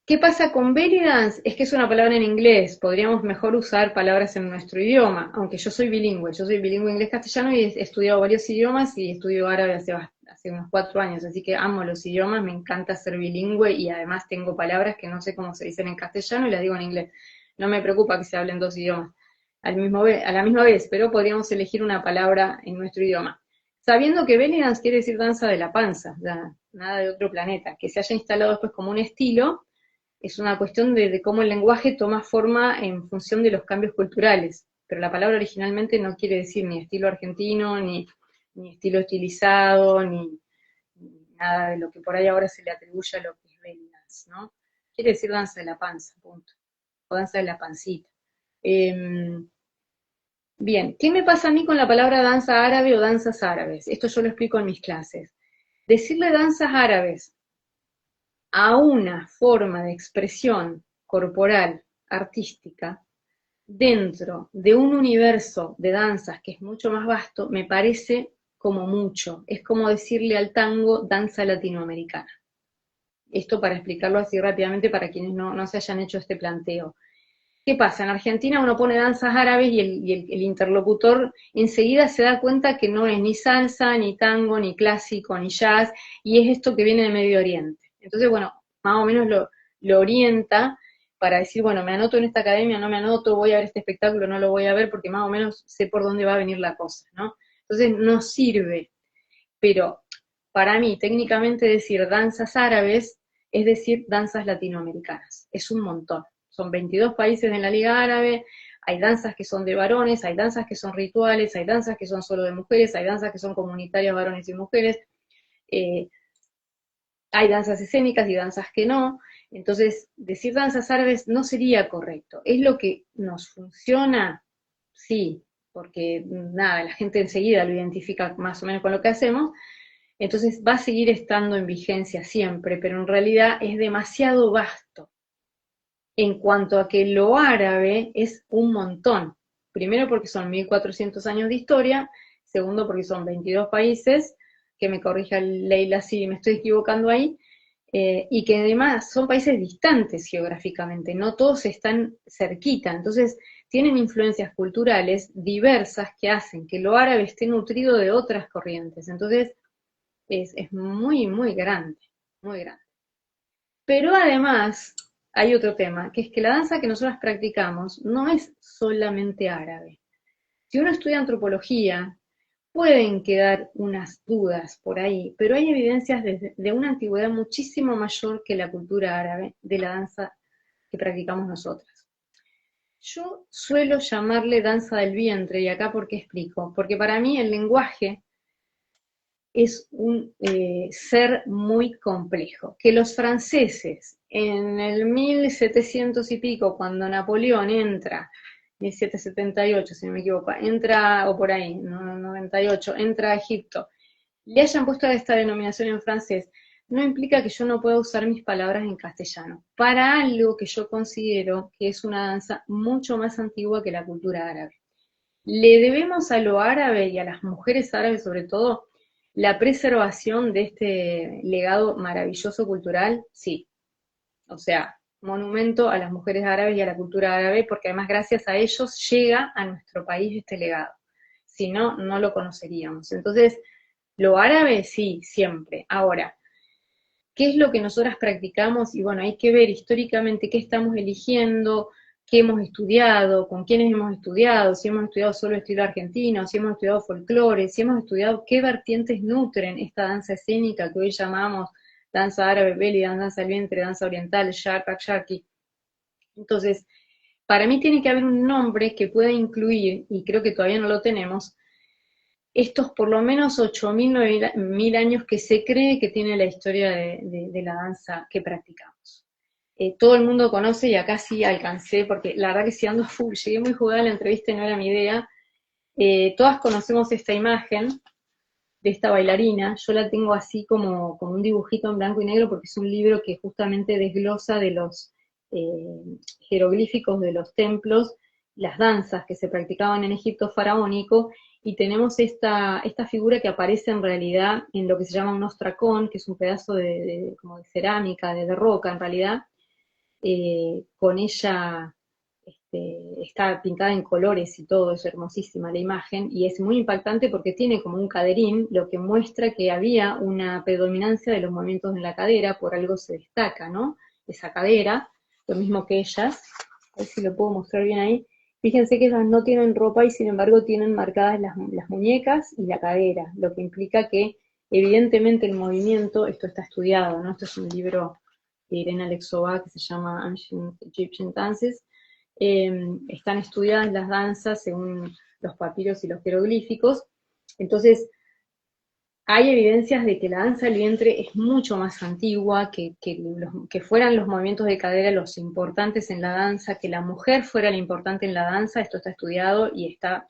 ¿Qué pasa con belly dance? Es que es una palabra en inglés, podríamos mejor usar palabras en nuestro idioma, aunque yo soy bilingüe inglés-castellano y he estudiado varios idiomas y estudio árabe hace unos 4 años, así que amo los idiomas, me encanta ser bilingüe y además tengo palabras que no sé cómo se dicen en castellano y las digo en inglés. No me preocupa que se hablen 2 idiomas a la misma vez, pero podríamos elegir una palabra en nuestro idioma. Sabiendo que belly dance quiere decir danza de la panza, nada de otro planeta, que se haya instalado después como un estilo, es una cuestión de cómo el lenguaje toma forma en función de los cambios culturales, pero la palabra originalmente no quiere decir ni estilo argentino, ni estilo estilizado, ni nada de lo que por ahí ahora se le atribuye a lo que es belly dance, ¿no? Quiere decir danza de la panza, punto, o danza de la pancita. Bien, ¿qué me pasa a mí con la palabra danza árabe o danzas árabes? Esto yo lo explico en mis clases. Decirle danzas árabes a una forma de expresión corporal, artística, dentro de un universo de danzas que es mucho más vasto, me parece como mucho. Es como decirle al tango danza latinoamericana. Esto para explicarlo así rápidamente para quienes no se hayan hecho este planteo. ¿Qué pasa? En Argentina uno pone danzas árabes y el interlocutor enseguida se da cuenta que no es ni salsa, ni tango, ni clásico, ni jazz, y es esto que viene de Medio Oriente. Entonces, bueno, más o menos lo orienta para decir, bueno, me anoto en esta academia, no me anoto, voy a ver este espectáculo, no lo voy a ver, porque más o menos sé por dónde va a venir la cosa, ¿no? Entonces, no sirve, pero para mí, técnicamente decir danzas árabes es decir danzas latinoamericanas, es un montón. Son 22 países en la Liga Árabe, hay danzas que son de varones, hay danzas que son rituales, hay danzas que son solo de mujeres, hay danzas que son comunitarias varones y mujeres, eh, hay danzas escénicas y danzas que no, entonces decir danzas árabes no sería correcto. ¿Es lo que nos funciona? Sí, porque nada, la gente enseguida lo identifica más o menos con lo que hacemos, entonces va a seguir estando en vigencia siempre, pero en realidad es demasiado vasto en cuanto a que lo árabe es un montón. Primero porque son 1400 años de historia, segundo porque son 22 países, que me corrija Leila si me estoy equivocando ahí, y que además son países distantes geográficamente, no todos están cerquita, entonces tienen influencias culturales diversas que hacen que lo árabe esté nutrido de otras corrientes, entonces es muy, muy grande, muy grande. Pero además hay otro tema, que es que la danza que nosotros practicamos no es solamente árabe. Si uno estudia antropología pueden quedar unas dudas por ahí, pero hay evidencias de una antigüedad muchísimo mayor que la cultura árabe de la danza que practicamos nosotras. Yo suelo llamarle danza del vientre, y acá por qué explico, porque para mí el lenguaje es un ser muy complejo, que los franceses en el 1700 y pico, cuando Napoleón entra, 1778 si no me equivoco, entra, o por ahí, 98, entra a Egipto, le hayan puesto esta denominación en francés, no implica que yo no pueda usar mis palabras en castellano, para algo que yo considero que es una danza mucho más antigua que la cultura árabe. Le debemos a lo árabe y a las mujeres árabes sobre todo la preservación de este legado maravilloso cultural, sí. O sea, monumento a las mujeres árabes y a la cultura árabe, porque además gracias a ellos llega a nuestro país este legado. Si no, no lo conoceríamos. Entonces, lo árabe sí, siempre. Ahora, ¿qué es lo que nosotras practicamos? Y bueno, hay que ver históricamente qué estamos eligiendo, qué hemos estudiado, con quiénes hemos estudiado, si hemos estudiado solo estilo argentino, si hemos estudiado folclore, si hemos estudiado qué vertientes nutren esta danza escénica que hoy llamamos danza árabe, belly, danza al vientre, danza oriental, sharpak, sharki. Entonces, para mí tiene que haber un nombre que pueda incluir, y creo que todavía no lo tenemos, estos por lo menos 8.000, 9.000 años que se cree que tiene la historia de la danza que practicamos. Todo el mundo conoce, y acá sí alcancé, porque la verdad que si ando full, llegué muy jugada a la entrevista y no era mi idea. Todas conocemos esta imagen de esta bailarina, yo la tengo así como un dibujito en blanco y negro, porque es un libro que justamente desglosa de los jeroglíficos de los templos, las danzas que se practicaban en Egipto faraónico, y tenemos esta figura que aparece en realidad en lo que se llama un ostracón, que es un pedazo como de cerámica, de roca en realidad, con ella está pintada en colores y todo, es hermosísima la imagen, y es muy impactante porque tiene como un caderín, lo que muestra que había una predominancia de los movimientos en la cadera, por algo se destaca, ¿no? Esa cadera, lo mismo que ellas, a ver si lo puedo mostrar bien ahí. Fíjense que ellas no tienen ropa y sin embargo tienen marcadas las muñecas y la cadera, lo que implica que evidentemente el movimiento, esto está estudiado, ¿no? Esto es un libro de Irene Alexova que se llama Ancient Egyptian Dances. Están estudiadas las danzas según los papiros y los jeroglíficos. Entonces, hay evidencias de que la danza del vientre es mucho más antigua, que fueran los movimientos de cadera los importantes en la danza, que la mujer fuera la importante en la danza. Esto está estudiado y está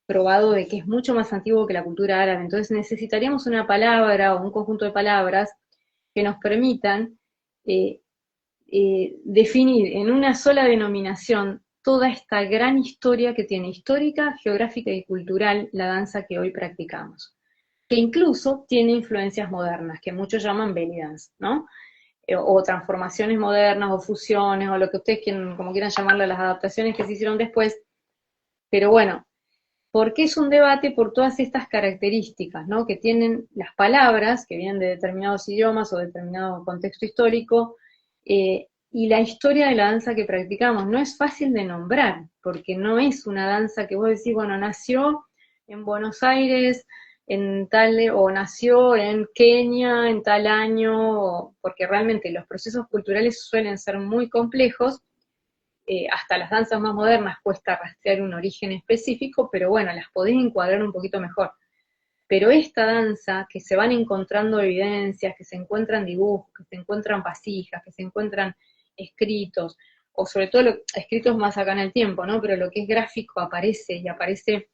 probado de que es mucho más antiguo que la cultura árabe. Entonces necesitaríamos una palabra o un conjunto de palabras que nos permitan definir en una sola denominación toda esta gran historia que tiene histórica, geográfica y cultural la danza que hoy practicamos, que incluso tiene influencias modernas, que muchos llaman belly dance, ¿no? O transformaciones modernas, o fusiones, o lo que ustedes quieran, como quieran llamarlo, las adaptaciones que se hicieron después. Pero bueno, ¿por qué es un debate? Por todas estas características, ¿no? Que tienen las palabras, que vienen de determinados idiomas o determinado contexto histórico, y la historia de la danza que practicamos. No es fácil de nombrar, porque no es una danza que vos decís, bueno, nació en Buenos Aires, en tal, o nació en Kenia en tal año, porque realmente los procesos culturales suelen ser muy complejos. Hasta las danzas más modernas cuesta rastrear un origen específico, pero bueno, las podés encuadrar un poquito mejor. Pero esta danza, que se van encontrando evidencias, que se encuentran dibujos, que se encuentran vasijas, que se encuentran escritos, o sobre todo escritos más acá en el tiempo, ¿no? Pero lo que es gráfico aparece, y aparece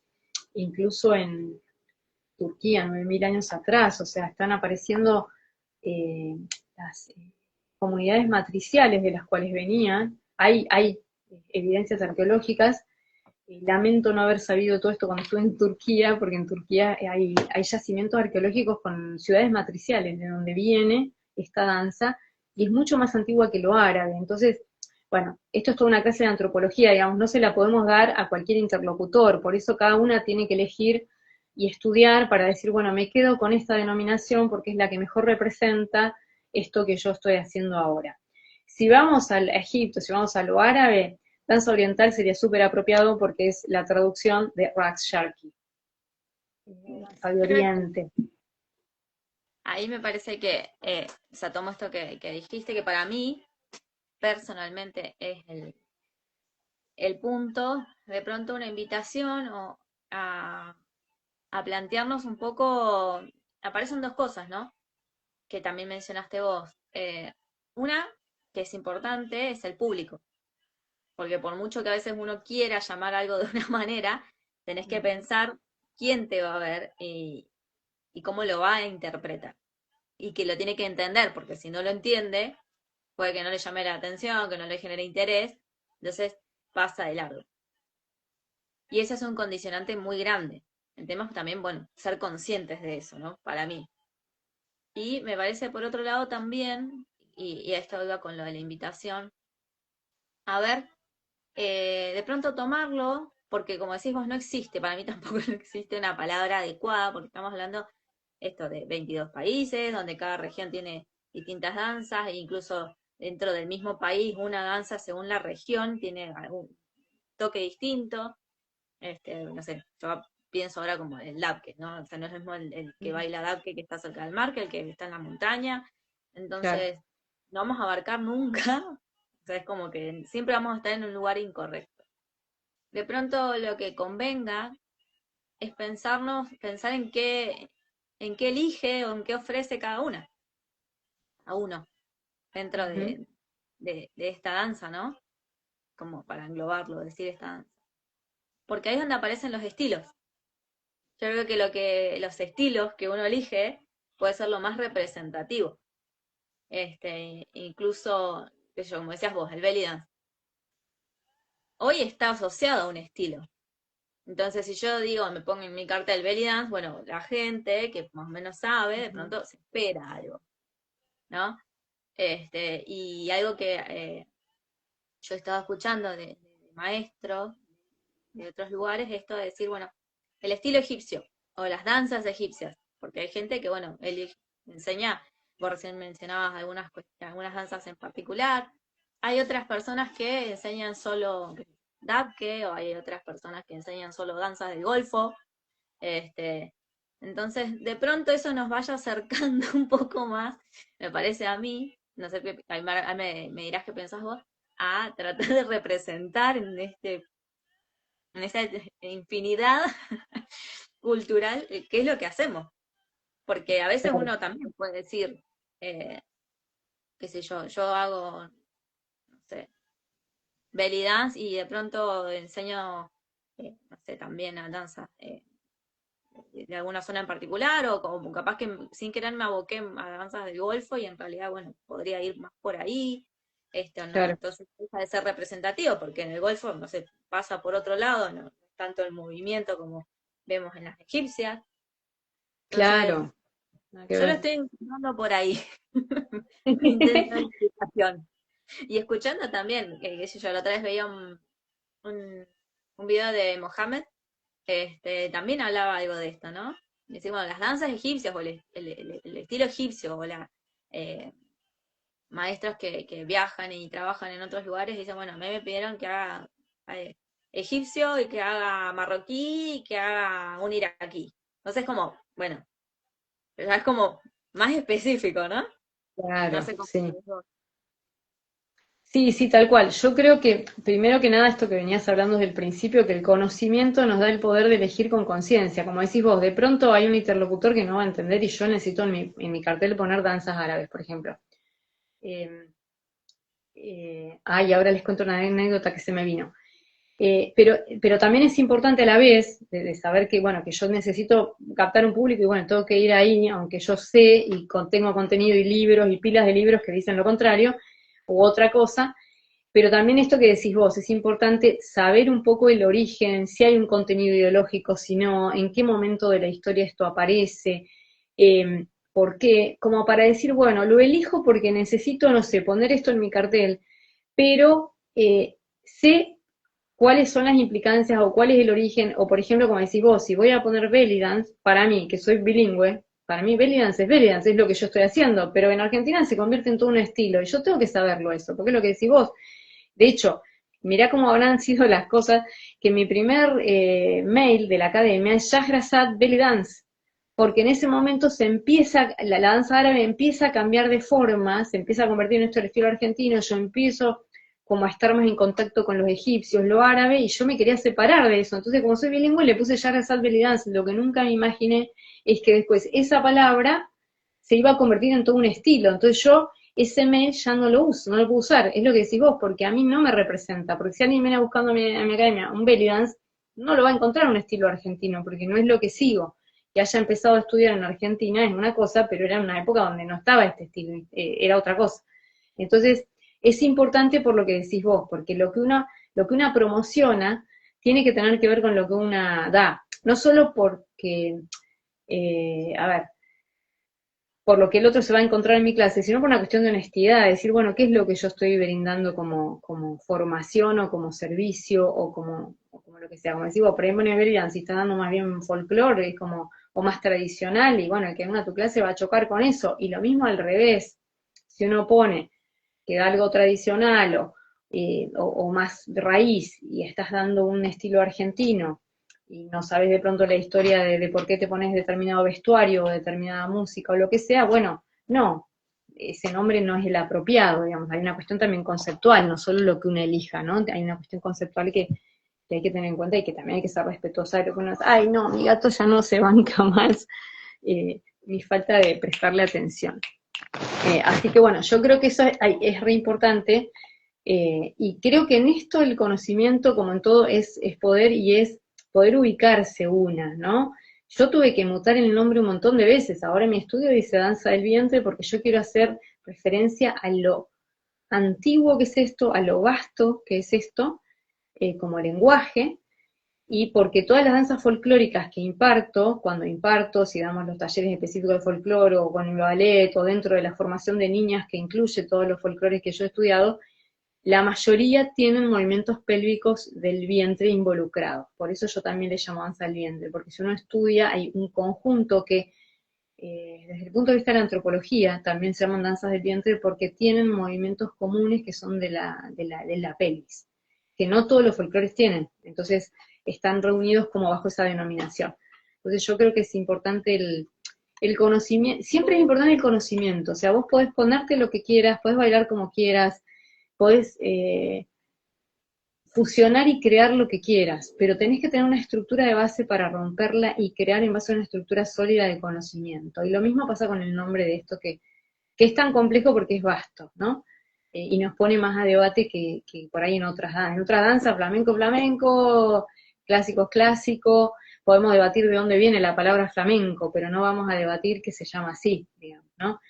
incluso en Turquía, 9.000 años atrás, o sea, están apareciendo las comunidades matriciales de las cuales venían. Hay evidencias arqueológicas. Lamento no haber sabido todo esto cuando estuve en Turquía, porque en Turquía hay yacimientos arqueológicos con ciudades matriciales, de donde viene esta danza, y es mucho más antigua que lo árabe. Entonces, bueno, esto es toda una clase de antropología, digamos, no se la podemos dar a cualquier interlocutor, por eso cada una tiene que elegir y estudiar para decir, bueno, me quedo con esta denominación porque es la que mejor representa esto que yo estoy haciendo ahora. Si vamos a Egipto, si vamos a lo árabe, danza oriental sería súper apropiado porque es la traducción de Raqs Sharki. danza de Oriente. Ahí me parece que, o sea, tomo esto que dijiste, que para mí personalmente es el punto, de pronto una invitación o a, a plantearnos un poco, aparecen dos cosas, ¿no? Que también mencionaste vos. Una, que es importante, es el público, porque por mucho que a veces uno quiera llamar algo de una manera, tenés que pensar quién te va a ver y cómo lo va a interpretar. Y que lo tiene que entender, porque si no lo entiende, puede que no le llame la atención, que no le genere interés, entonces pasa de largo. Y ese es un condicionante muy grande. El tema es también, bueno, ser conscientes de eso, ¿no? Para mí. Y me parece, por otro lado, también, y esto iba con lo de la invitación, a ver, de pronto tomarlo, porque como decís vos, no existe, para mí tampoco no existe una palabra adecuada, porque estamos hablando esto de 22 países, donde cada región tiene distintas danzas, e incluso dentro del mismo país, una danza según la región tiene algún toque distinto. No sé, yo pienso ahora como el Dabke, ¿no? O sea, no es lo mismo el que baila Dabke que está cerca del mar que el que está en la montaña. Claro. Entonces, no vamos a abarcar nunca, o sea, es como que siempre vamos a estar en un lugar incorrecto. De pronto lo que convenga es pensar en qué elige o en qué ofrece cada una, a uno, dentro Ujú. de esta danza, ¿no? Como para englobarlo, decir esta danza. Porque ahí es donde aparecen los estilos. Yo creo que los estilos que uno elige puede ser lo más representativo. Incluso, qué sé yo, como decías vos, el belly dance. Hoy está asociado a un estilo. Entonces, si yo digo, me pongo en mi cartel belly dance, bueno, la gente que más o menos sabe, de Ujú. pronto se espera algo, ¿no? Y algo que yo estaba escuchando de maestros de otros lugares, esto de decir, bueno, el estilo egipcio o las danzas egipcias, porque hay gente que, bueno, él enseña, vos recién mencionabas algunas danzas en particular, hay otras personas que enseñan solo dabke o hay otras personas que enseñan solo danzas del golfo, este, entonces de pronto eso nos vaya acercando un poco más, me parece a mí, no sé, Aymar, me dirás qué pensás vos, a tratar de representar en esa infinidad cultural, qué es lo que hacemos. Porque a veces Claro. uno también puede decir, eh, qué sé yo hago, no sé, belly dance y de pronto enseño, no sé, también a danza de alguna zona en particular o como capaz que sin querer me aboqué a danzas del golfo y en realidad, bueno, podría ir más por ahí. Esto no, Claro. entonces deja de ser representativo porque en el golfo, no sé, pasa por otro lado, no es tanto el movimiento como vemos en las egipcias. Entonces, Claro. Nada que yo lo ver. estoy encontrando por ahí, mi intento de explicación. Y escuchando también, que qué sé yo, la otra vez veía un, un video de Mohammed, también hablaba algo de esto, ¿no? Decimos, las danzas egipcias o el estilo egipcio o la eh, maestros que viajan y trabajan en otros lugares dicen, bueno, a mí me pidieron que haga egipcio y que haga marroquí y que haga un iraquí. Entonces como, bueno, ya es como más específico, ¿no? No Claro, sé cómo sí. lo ves vos. Sí, sí, tal cual. Yo creo que, primero que nada, esto que venías hablando desde el principio, que el conocimiento nos da el poder de elegir con conciencia. Como decís vos, de pronto hay un interlocutor que no va a entender y yo necesito en mi cartel poner danzas árabes, por ejemplo. Eh, ahora les cuento una anécdota que se me vino. Pero también es importante a la vez de saber que, bueno, que yo necesito captar un público y, bueno, tengo que ir ahí, aunque yo sé y tengo contenido y libros y pilas de libros que dicen lo contrario, u otra cosa, pero también esto que decís vos, es importante saber un poco el origen, si hay un contenido ideológico, si no, en qué momento de la historia esto aparece, por qué, como para decir, bueno, lo elijo porque necesito, no sé, poner esto en mi cartel, pero sé cuáles son las implicancias o cuál es el origen, o por ejemplo, como decís vos, si voy a poner belly dance, para mí, que soy bilingüe, para mí belly dance, es lo que yo estoy haciendo, pero en Argentina se convierte en todo un estilo, y yo tengo que saberlo eso, porque es lo que decís vos. De hecho, mirá cómo habrán sido las cosas, que mi primer mail de la academia es Shahrazad Belly Dance, porque en ese momento se empieza, la danza árabe empieza a cambiar de forma, se empieza a convertir en esto el estilo argentino, yo empiezo como a estar más en contacto con los egipcios, lo árabe, y yo me quería separar de eso. Entonces, como soy bilingüe, le puse Shahrazad Belly Dance. Lo que nunca me imaginé es que después esa palabra se iba a convertir en todo un estilo. Entonces yo ese mail ya no lo uso, no lo puedo usar. Es lo que decís vos, porque a mí no me representa. Porque si alguien viene buscando a mi academia un belly dance, no lo va a encontrar un estilo argentino, porque no es lo que sigo. Que haya empezado a estudiar en Argentina es una cosa, pero era una época donde no estaba este estilo, era otra cosa. Entonces, es importante por lo que decís vos, porque lo que una promociona tiene que tener que ver con lo que una da. No solo porque, a ver, por lo que el otro se va a encontrar en mi clase, sino por una cuestión de honestidad, decir, bueno, ¿qué es lo que yo estoy brindando como formación o como servicio o como lo que sea? Como decir, vos, por ejemplo, en si está dando más bien folclore, es como, o más tradicional, y bueno, el que venga a tu clase va a chocar con eso, y lo mismo al revés, si uno pone que da algo tradicional o más raíz, y estás dando un estilo argentino, y no sabes de pronto la historia de por qué te pones determinado vestuario o determinada música o lo que sea, bueno, no, ese nombre no es el apropiado, digamos, hay una cuestión también conceptual, no solo lo que uno elija, ¿no? Hay una cuestión conceptual que hay que tener en cuenta y que también hay que ser respetuosa de lo que uno hace. Ay, no, mi gato ya no se banca más mi falta de prestarle atención. Así que bueno, yo creo que eso es re importante y creo que en esto el conocimiento, como en todo, es poder y es poder ubicarse una, ¿no? Yo tuve que mutar el nombre un montón de veces, ahora en mi estudio dice danza del vientre porque yo quiero hacer referencia a lo antiguo que es esto, a lo vasto que es esto, como lenguaje, y porque todas las danzas folclóricas que imparto, cuando imparto, si damos los talleres específicos de folclore o con el ballet o dentro de la formación de niñas que incluye todos los folclores que yo he estudiado, la mayoría tienen movimientos pélvicos del vientre involucrados. Por eso yo también le llamo danza del vientre, porque si uno estudia, hay un conjunto que, desde el punto de vista de la antropología, también se llaman danzas del vientre porque tienen movimientos comunes que son de la pelvis, que no todos los folclores tienen. Entonces, están reunidos como bajo esa denominación. Entonces, yo creo que es importante el conocimiento, siempre es importante el conocimiento, o sea, vos podés ponerte lo que quieras, podés bailar como quieras, podés fusionar y crear lo que quieras, pero tenés que tener una estructura de base para romperla y crear en base a una estructura sólida de conocimiento. Y lo mismo pasa con el nombre de esto, que es tan complejo porque es vasto, ¿no? Y nos pone más a debate que por ahí en otras danzas. En otras danzas, flamenco, flamenco, clásicos, clásico, podemos debatir de dónde viene la palabra flamenco, pero no vamos a debatir que se llama así, digamos, ¿no?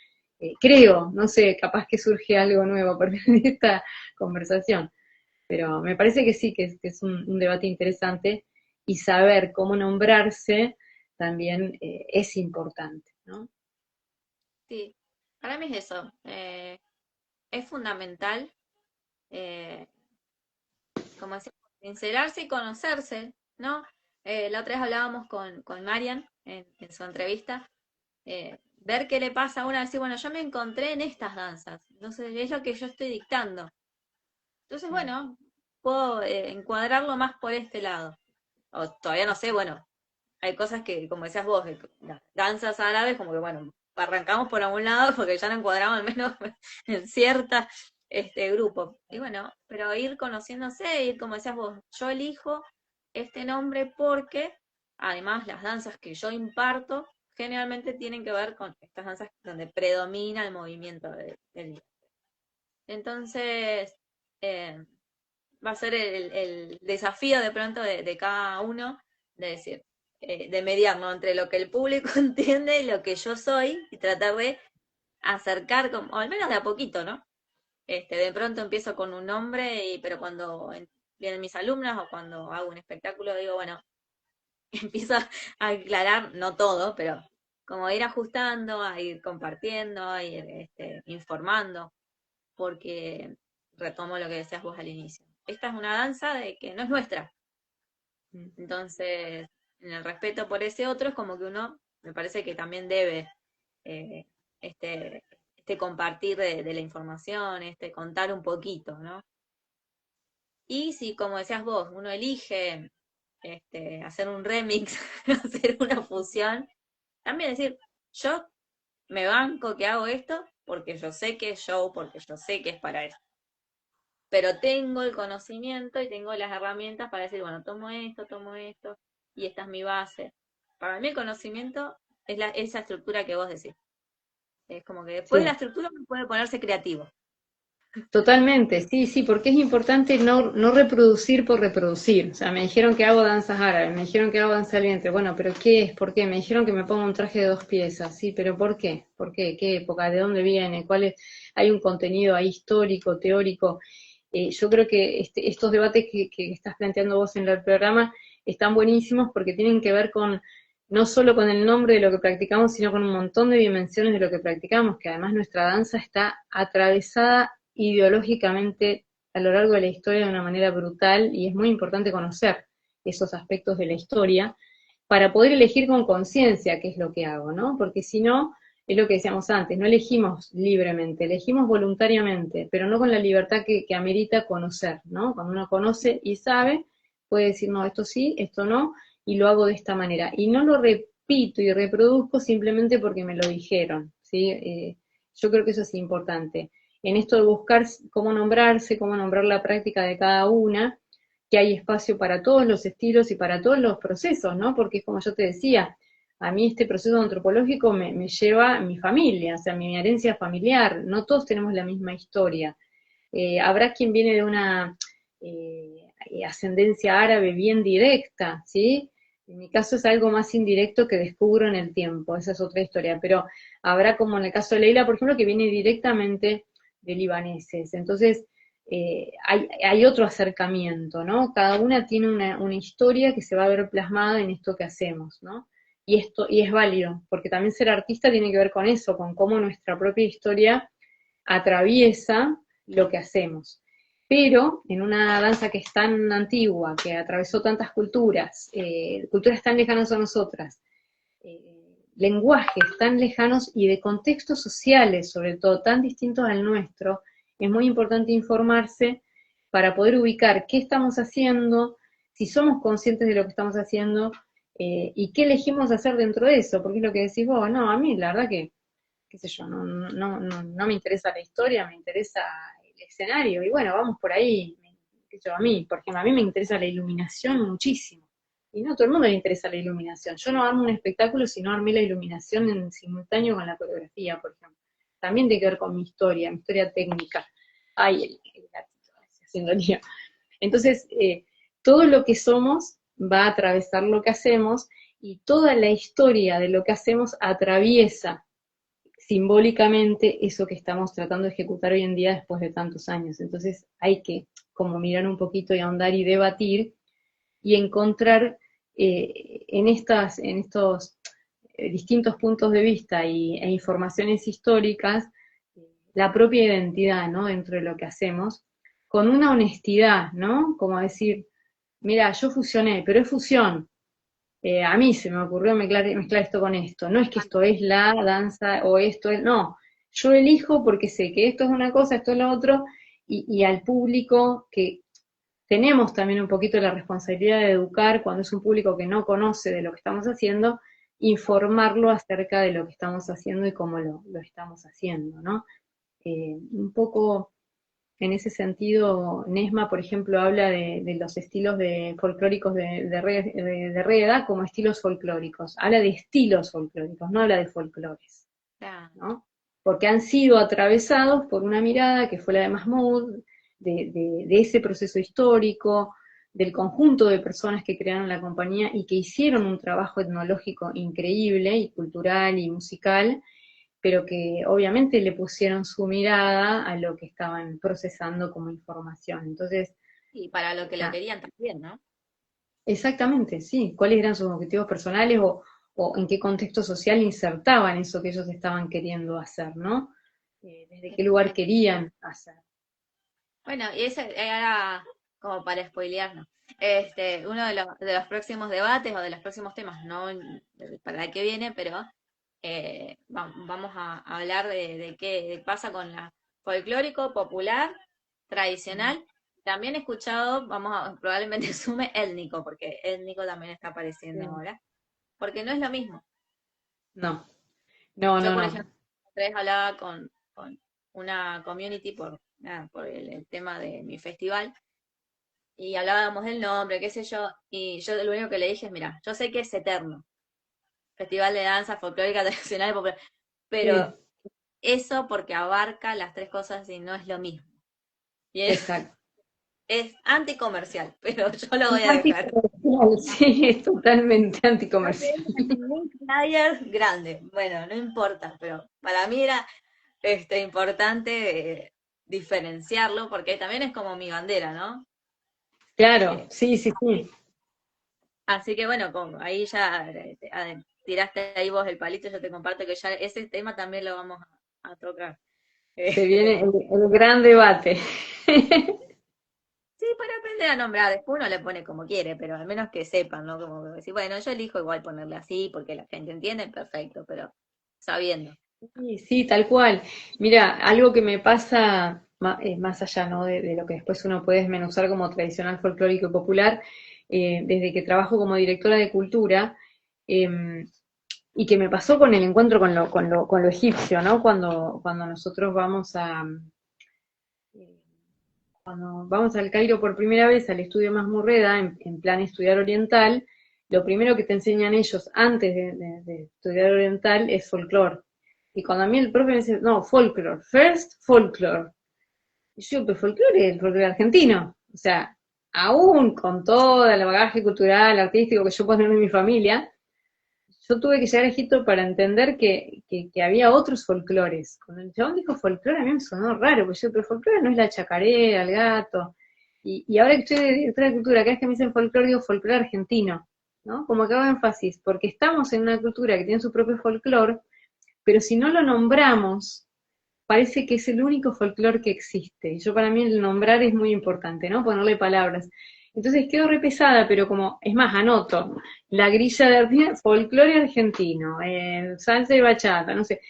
Creo, no sé, capaz que surge algo nuevo a partir de esta conversación, pero me parece que sí, que es un debate interesante y saber cómo nombrarse también es importante, ¿no? Sí, para mí es eso. Es fundamental, eh, como decía, sincerarse y conocerse, ¿no? La otra vez hablábamos con Marian en su entrevista, ver qué le pasa a una, decir, bueno, yo me encontré en estas danzas, entonces es lo que yo estoy dictando. Entonces, bueno, puedo encuadrarlo más por este lado. O todavía no sé, bueno, hay cosas que, como decías vos, las danzas árabes, como que, bueno, arrancamos por algún lado porque ya no encuadramos al menos en cierta grupo. Y bueno, pero ir conociéndose, ir, como decías vos, yo elijo este nombre porque, además, las danzas que yo imparto generalmente tienen que ver con estas danzas donde predomina el movimiento del. Entonces, eh, va a ser el desafío de pronto de cada uno de decir, de mediar, ¿no? Entre lo que el público entiende y lo que yo soy y tratar de acercar, o al menos de a poquito, ¿no? De pronto empiezo con un nombre, pero cuando vienen mis alumnas o cuando hago un espectáculo digo, bueno, empiezo a aclarar, no todo, pero como ir ajustando, a ir compartiendo, a ir informando, porque retomo lo que decías vos al inicio. Esta es una danza de que no es nuestra. Entonces, en el respeto por ese otro, es como que uno, me parece que también debe eh, este compartir de la información, contar un poquito, ¿no? Y si, como decías vos, uno elige hacer un remix, hacer una fusión, también decir, yo me banco que hago esto porque yo sé que es show, porque yo sé que es para esto. Pero tengo el conocimiento y tengo las herramientas para decir, bueno, tomo esto, y esta es mi base. Para mí el conocimiento es esa estructura que vos decís. Es como que después de la Sí. estructura uno puede ponerse creativo. Totalmente, sí, sí, porque es importante no reproducir por reproducir. O sea, me dijeron que hago danzas árabes, me dijeron que hago danza al vientre. Bueno, pero ¿qué es? ¿Por qué? Me dijeron que me ponga un traje de 2 piezas. Sí, pero ¿por qué? ¿Por qué? ¿Qué época? ¿De dónde viene? ¿Cuál es? Hay un contenido ahí histórico, teórico. Yo creo que estos debates que estás planteando vos en el programa están buenísimos porque tienen que ver con no solo con el nombre de lo que practicamos, sino con un montón de dimensiones de lo que practicamos, que además nuestra danza está atravesada ideológicamente a lo largo de la historia de una manera brutal y es muy importante conocer esos aspectos de la historia para poder elegir con conciencia qué es lo que hago, ¿no? Porque si no, es lo que decíamos antes, no elegimos libremente, elegimos voluntariamente, pero no con la libertad que amerita conocer, ¿no? Cuando uno conoce y sabe, puede decir, no, esto sí, esto no, y lo hago de esta manera. Y no lo repito y reproduzco simplemente porque me lo dijeron, ¿sí? Yo creo que eso es importante. En esto de buscar cómo nombrarse, cómo nombrar la práctica de cada una, que hay espacio para todos los estilos y para todos los procesos, ¿no? Porque es como yo te decía, a mí este proceso antropológico me lleva a mi familia, o sea, mi herencia familiar, no todos tenemos la misma historia. Habrá quien viene de una ascendencia árabe bien directa, ¿sí? En mi caso es algo más indirecto que descubro en el tiempo, esa es otra historia, pero habrá como en el caso de Leila, por ejemplo, que viene directamente de libaneses. Entonces, hay otro acercamiento, ¿no? Cada una tiene una historia que se va a ver plasmada en esto que hacemos, ¿no? Y es válido, porque también ser artista tiene que ver con eso, con cómo nuestra propia historia atraviesa lo que hacemos. Pero en una danza que es tan antigua, que atravesó tantas culturas, culturas tan lejanas a nosotras, lenguajes tan lejanos y de contextos sociales, sobre todo, tan distintos al nuestro, es muy importante informarse para poder ubicar qué estamos haciendo, si somos conscientes de lo que estamos haciendo y qué elegimos hacer dentro de eso, porque es lo que decís vos, no, a mí la verdad que, qué sé yo, no me interesa la historia, me interesa el escenario, y bueno, vamos por ahí, a mí, por ejemplo, a mí me interesa la iluminación muchísimo, y no a todo el mundo le interesa la iluminación. Yo no armo un espectáculo si no armé la iluminación en simultáneo con la coreografía, por ejemplo. También tiene que ver con mi historia técnica. Ay, el gatito haciendo lío. Entonces, todo lo que somos va a atravesar lo que hacemos y toda la historia de lo que hacemos atraviesa simbólicamente eso que estamos tratando de ejecutar hoy en día después de tantos años. Entonces hay que como mirar un poquito y ahondar y debatir y encontrar en estos distintos puntos de vista e informaciones históricas la propia identidad, ¿no? Dentro de lo que hacemos, con una honestidad, ¿no? Como decir, mira, yo fusioné, pero es fusión. A mí se me ocurrió mezclar esto con esto. No es que esto es la danza o esto es, no. Yo elijo porque sé que esto es una cosa, esto es lo otro, y al público que tenemos también un poquito la responsabilidad de educar cuando es un público que no conoce de lo que estamos haciendo, informarlo acerca de lo que estamos haciendo y cómo lo estamos haciendo, ¿no? Un poco en ese sentido, Nesma, por ejemplo, habla de los estilos folclóricos de Reda como estilos folclóricos. Habla de estilos folclóricos, no habla de folclores, Claro. ¿no? Porque han sido atravesados por una mirada que fue la de Mahmoud, de ese proceso histórico, del conjunto de personas que crearon la compañía y que hicieron un trabajo etnológico increíble y cultural y musical, pero que obviamente le pusieron su mirada a lo que estaban procesando como información. Entonces, Y para lo que lo ah, querían también, ¿no? exactamente, sí, cuáles eran sus objetivos personales o en qué contexto social insertaban eso que ellos estaban queriendo hacer, ¿no? Desde qué lugar querían hacer. Bueno, y ese era como para spoilearnos. Uno de los próximos debates o de los próximos temas, no para el que viene, pero vamos a hablar de qué pasa con la folclórico, popular, tradicional también he escuchado, probablemente sume étnico, porque étnico también está apareciendo Sí. ahora, porque no es lo mismo. No, no, Yo, no, por no. ejemplo, otra vez hablaba con una community por el tema de mi festival, y hablábamos del nombre, qué sé yo, y yo lo único que le dije es, mira, yo sé que es eterno, Festival de Danza Folclórica Tradicional y Popular, pero Sí, eso porque abarca las tres cosas y no es lo mismo. Y exacto. es anticomercial, pero yo lo voy Es a dejar. anticomercial, sí, es totalmente No anticomercial. tengo ningún flyer grande. Bueno, no importa, pero para mí era importante diferenciarlo porque también es como mi bandera, ¿no? Claro, Eh, sí, sí, sí. así que bueno, ahí ya tiraste ahí vos el palito, yo te comparto que ya ese tema también lo vamos a tocar. Se viene Eh, el gran debate. sí, para aprender a nombrar, después uno le pone como quiere, pero al menos que sepan, ¿no? Como decir, bueno, yo elijo igual ponerle así porque la gente entiende, perfecto, pero sabiendo. Sí, sí, tal cual. Mira, algo que me pasa más allá, ¿no? De lo que después uno puede desmenuzar como tradicional folclórico y popular, desde que trabajo como directora de cultura, y que me pasó con el encuentro con lo egipcio, ¿no? Cuando nosotros eh, cuando vamos al Cairo por primera vez al estudio Masmurreda, en plan estudiar oriental, lo primero que te enseñan ellos antes de estudiar oriental es folclore. Y cuando a mí el profe me dice, no, folklore, first folklore. Y yo, pero folklore es el folclore argentino. O sea, aún con todo el bagaje cultural, artístico que yo puedo tener en mi familia, yo tuve que llegar a Egipto para entender que había otros folclores. Cuando el chabón dijo folclore, a mí me sonó raro, porque yo, pero folclore no es la chacarera, el gato. Y ahora que estoy de directora de cultura, cada vez que me dicen folclore, digo folclore argentino, ¿no? Como que hago énfasis, porque estamos en una cultura que tiene su propio folclore, pero si no lo nombramos, parece que es el único folclore que existe. Y yo para mí el nombrar es muy importante, ¿no? Ponerle palabras. Entonces quedo re pesada, pero como, es más, anoto, la grilla de folclore argentino, salsa y bachata, no sé,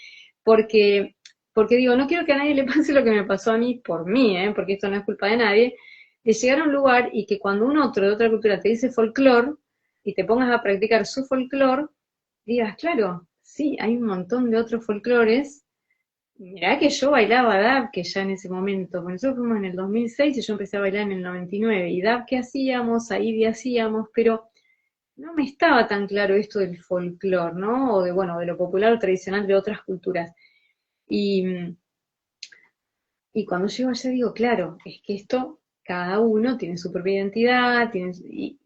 porque, porque digo, no quiero que a nadie le pase lo que me pasó a mí por mí, porque esto no es culpa de nadie, de llegar a un lugar y que cuando un otro de otra cultura te dice folclore y te pongas a practicar su folclore, digas, claro, sí, hay un montón de otros folclores. Mirá que yo bailaba dab, que ya en ese momento, porque nosotros fuimos en el 2006 y yo empecé a bailar en el 99, y dab que hacíamos, ahí hacíamos, pero no me estaba tan claro esto del folclore, ¿no? O de, bueno, de lo popular o tradicional de otras culturas. Y, y cuando llego allá digo, claro, es que esto, cada uno tiene su propia identidad, y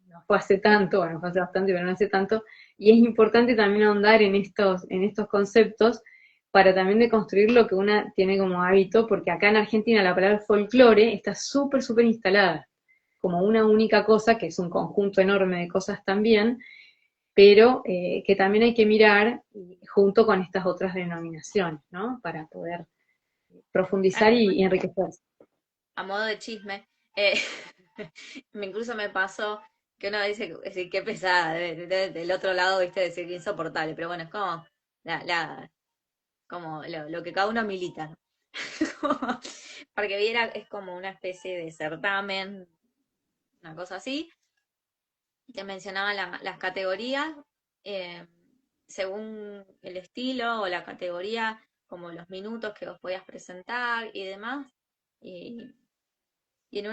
no fue hace tanto, bueno, fue hace bastante, pero no hace tanto, y es importante también ahondar en estos conceptos para también deconstruir lo que una tiene como hábito, porque acá en Argentina la palabra folclore está súper, súper instalada, como una única cosa, que es un conjunto enorme de cosas también, pero que también hay que mirar junto con estas otras denominaciones, ¿no? Para poder profundizar y enriquecerse. A modo de chisme, eh, incluso me pasó que uno dice, decir, qué pesada, del otro lado, viste, decir que insoportable, pero bueno, es como, como lo que cada uno milita, ¿no? Porque viera, es como una especie de certamen, una cosa así, que mencionaba las categorías, eh, según el estilo o la categoría, como los minutos que vos podías presentar y demás. Y, y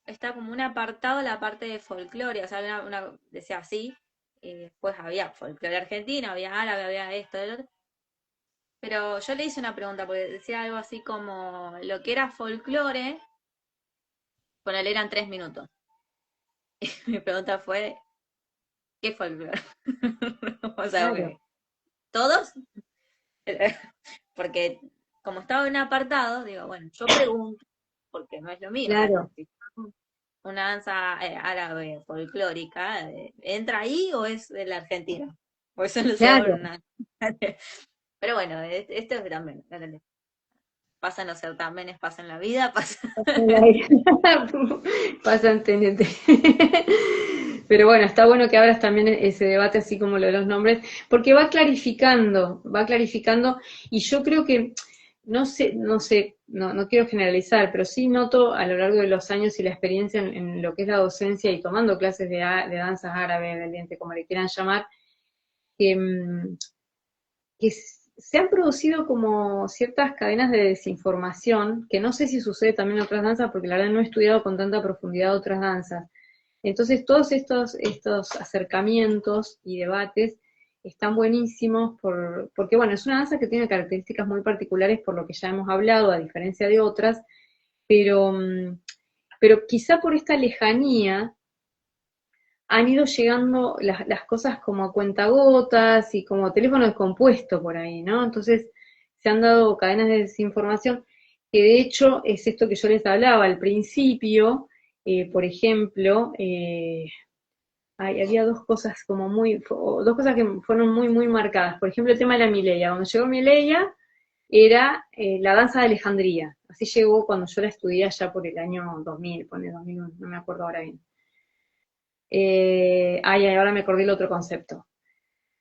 está como un apartado la parte de folclore, o sea, decía así, después había folclore argentino, había árabe, había esto, el otro. Pero yo le hice una pregunta, porque decía algo así como lo que era folclore, ponele eran 3 minutos. Mi pregunta fue, ¿qué folclore? O sea, Claro, ok, ¿todos? Porque como estaba en un apartado, digo, bueno, yo pregunto, porque no es lo mío. claro, Si una danza árabe folclórica, ¿entra ahí o es de la Argentina? Por eso no sé, claro. una... Pero bueno, esto es también, pasan los certámenes, pasan la vida, pasa... Pasan TNT. Pero bueno, está bueno que abras también ese debate así como lo de los nombres, porque va clarificando, y yo creo que, no sé, no quiero generalizar, pero sí noto a lo largo de los años y la experiencia en lo que es la docencia y tomando clases de danzas árabes, del diente, como le quieran llamar, que, que se han producido como ciertas cadenas de desinformación, que no sé si sucede también en otras danzas, porque la verdad no he estudiado con tanta profundidad otras danzas. Entonces todos estos acercamientos y debates están buenísimos porque, bueno, es una danza que tiene características muy particulares por lo que ya hemos hablado, a diferencia de otras, pero, pero quizá por esta lejanía han ido llegando las cosas como a cuentagotas y como teléfono descompuesto por ahí, ¿no? Entonces se han dado cadenas de desinformación que de hecho es esto que yo les hablaba al principio, por ejemplo, había dos cosas como dos cosas que fueron muy marcadas. Por ejemplo, el tema de la Mileia. Cuando llegó Mileia era la danza de Alejandría. Así llegó cuando yo la estudié allá por el año 2000, pone 2001, no me acuerdo ahora bien. Ahora me acordé el otro concepto.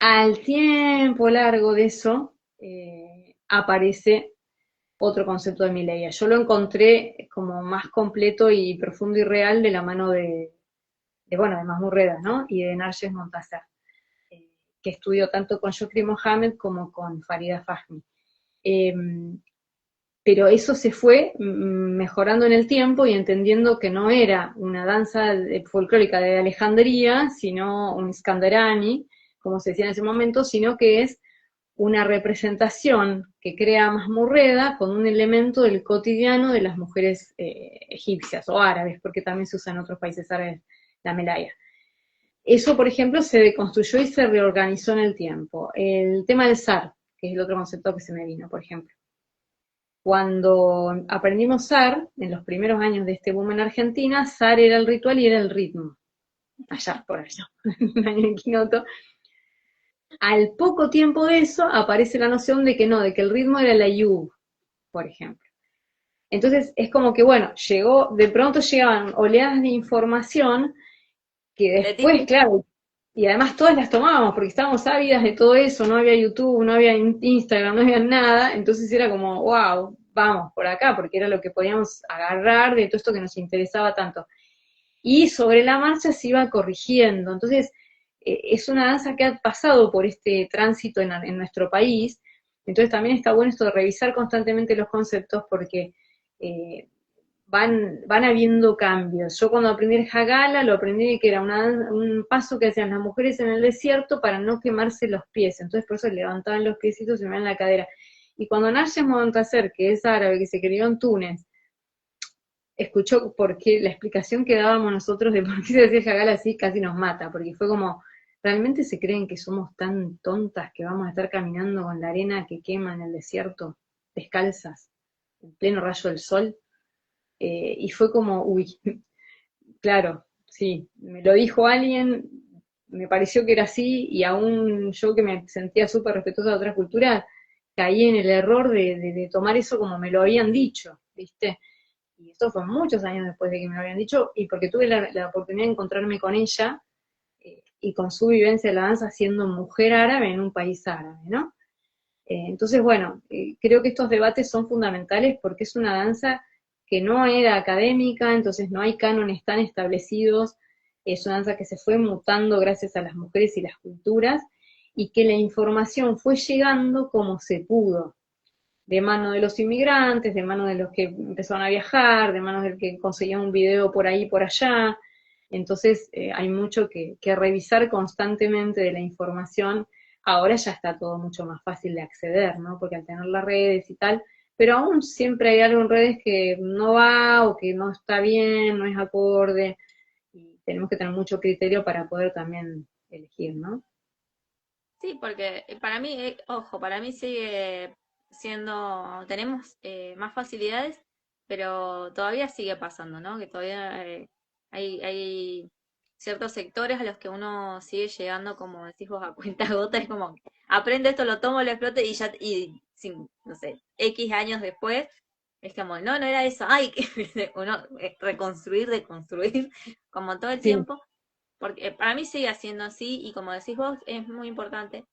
Al tiempo largo de eso, aparece otro concepto de Mileia. Yo lo encontré como más completo y profundo y real de la mano bueno, de Masmurreda, ¿no? Y de Narges Montazar, que estudió tanto con Shokri Mohammed como con Farida Fahmy. Eh, pero eso se fue mejorando en el tiempo y entendiendo que no era una danza folclórica de Alejandría, sino un Skandarani, como se decía en ese momento, sino que es una representación que crea Masmurreda con un elemento del cotidiano de las mujeres egipcias o árabes, porque también se usa en otros países árabes la melaya. Eso, por ejemplo, se deconstruyó y se reorganizó en el tiempo. El tema del zar, que es el otro concepto que se me vino, por ejemplo. Cuando aprendimos zar, en los primeros años de este boom en Argentina, zar era el ritual y era el ritmo. Allá, por allá, un año en Quinoto. Al poco tiempo de eso aparece la noción de que no, de que el ritmo era la yub, por ejemplo. Entonces es como que, bueno, de pronto llegaban oleadas de información que después, claro, y además todas las tomábamos porque estábamos ávidas de todo eso, no había YouTube, no había Instagram, no había nada, entonces era como, wow, vamos por acá, porque era lo que podíamos agarrar de todo esto que nos interesaba tanto. Y sobre la marcha se iba corrigiendo, entonces es una danza que ha pasado por este tránsito en nuestro país, entonces también está bueno esto de revisar constantemente los conceptos porque van habiendo cambios. Yo cuando aprendí el Hagala, lo aprendí que era un paso que hacían las mujeres en el desierto para no quemarse los pies. Entonces por eso levantaban los piecitos y se me la cadera. Y cuando Narges Montaser, que es árabe, que se crió en Túnez, escuchó porque la explicación que dábamos nosotros de por qué se hacía el Hagala así casi nos mata, porque fue como, ¿realmente se creen que somos tan tontas que vamos a estar caminando con la arena que quema en el desierto, descalzas, en pleno rayo del sol? Y fue como, uy, claro, sí, me lo dijo alguien, me pareció que era así, y aún yo que me sentía súper respetuosa de otras culturas, caí en el error de tomar eso como me lo habían dicho, ¿viste? Y esto fue muchos años después de que me lo habían dicho, y porque tuve la oportunidad de encontrarme con ella y con su vivencia de la danza siendo mujer árabe en un país árabe, ¿no? Entonces, bueno, creo que estos debates son fundamentales porque es una danza que no era académica, entonces no hay cánones tan establecidos, es una danza que se fue mutando gracias a las mujeres y las culturas, y que la información fue llegando como se pudo, de mano de los inmigrantes, de mano de los que empezaron a viajar, de manos del que conseguían un video por ahí, por allá. Entonces hay mucho que revisar constantemente de la información. Ahora ya está todo mucho más fácil de acceder, ¿no? Porque al tener las redes y tal, pero aún siempre hay algo en redes que no va o que no está bien, no es acorde, y tenemos que tener mucho criterio para poder también elegir, ¿no? Sí, porque para mí, ojo, para mí sigue siendo, tenemos más facilidades, pero todavía sigue pasando, ¿no? Que todavía hay ciertos sectores a los que uno sigue llegando, como decís vos, a cuenta gota, es como, aprende esto, lo tomo, lo exploto y ya, y sin, no sé, X años después, es como, no, no era eso, ay, que uno reconstruir, deconstruir, como todo el Sí. tiempo. Porque para mí sigue siendo así y como decís vos, es muy importante.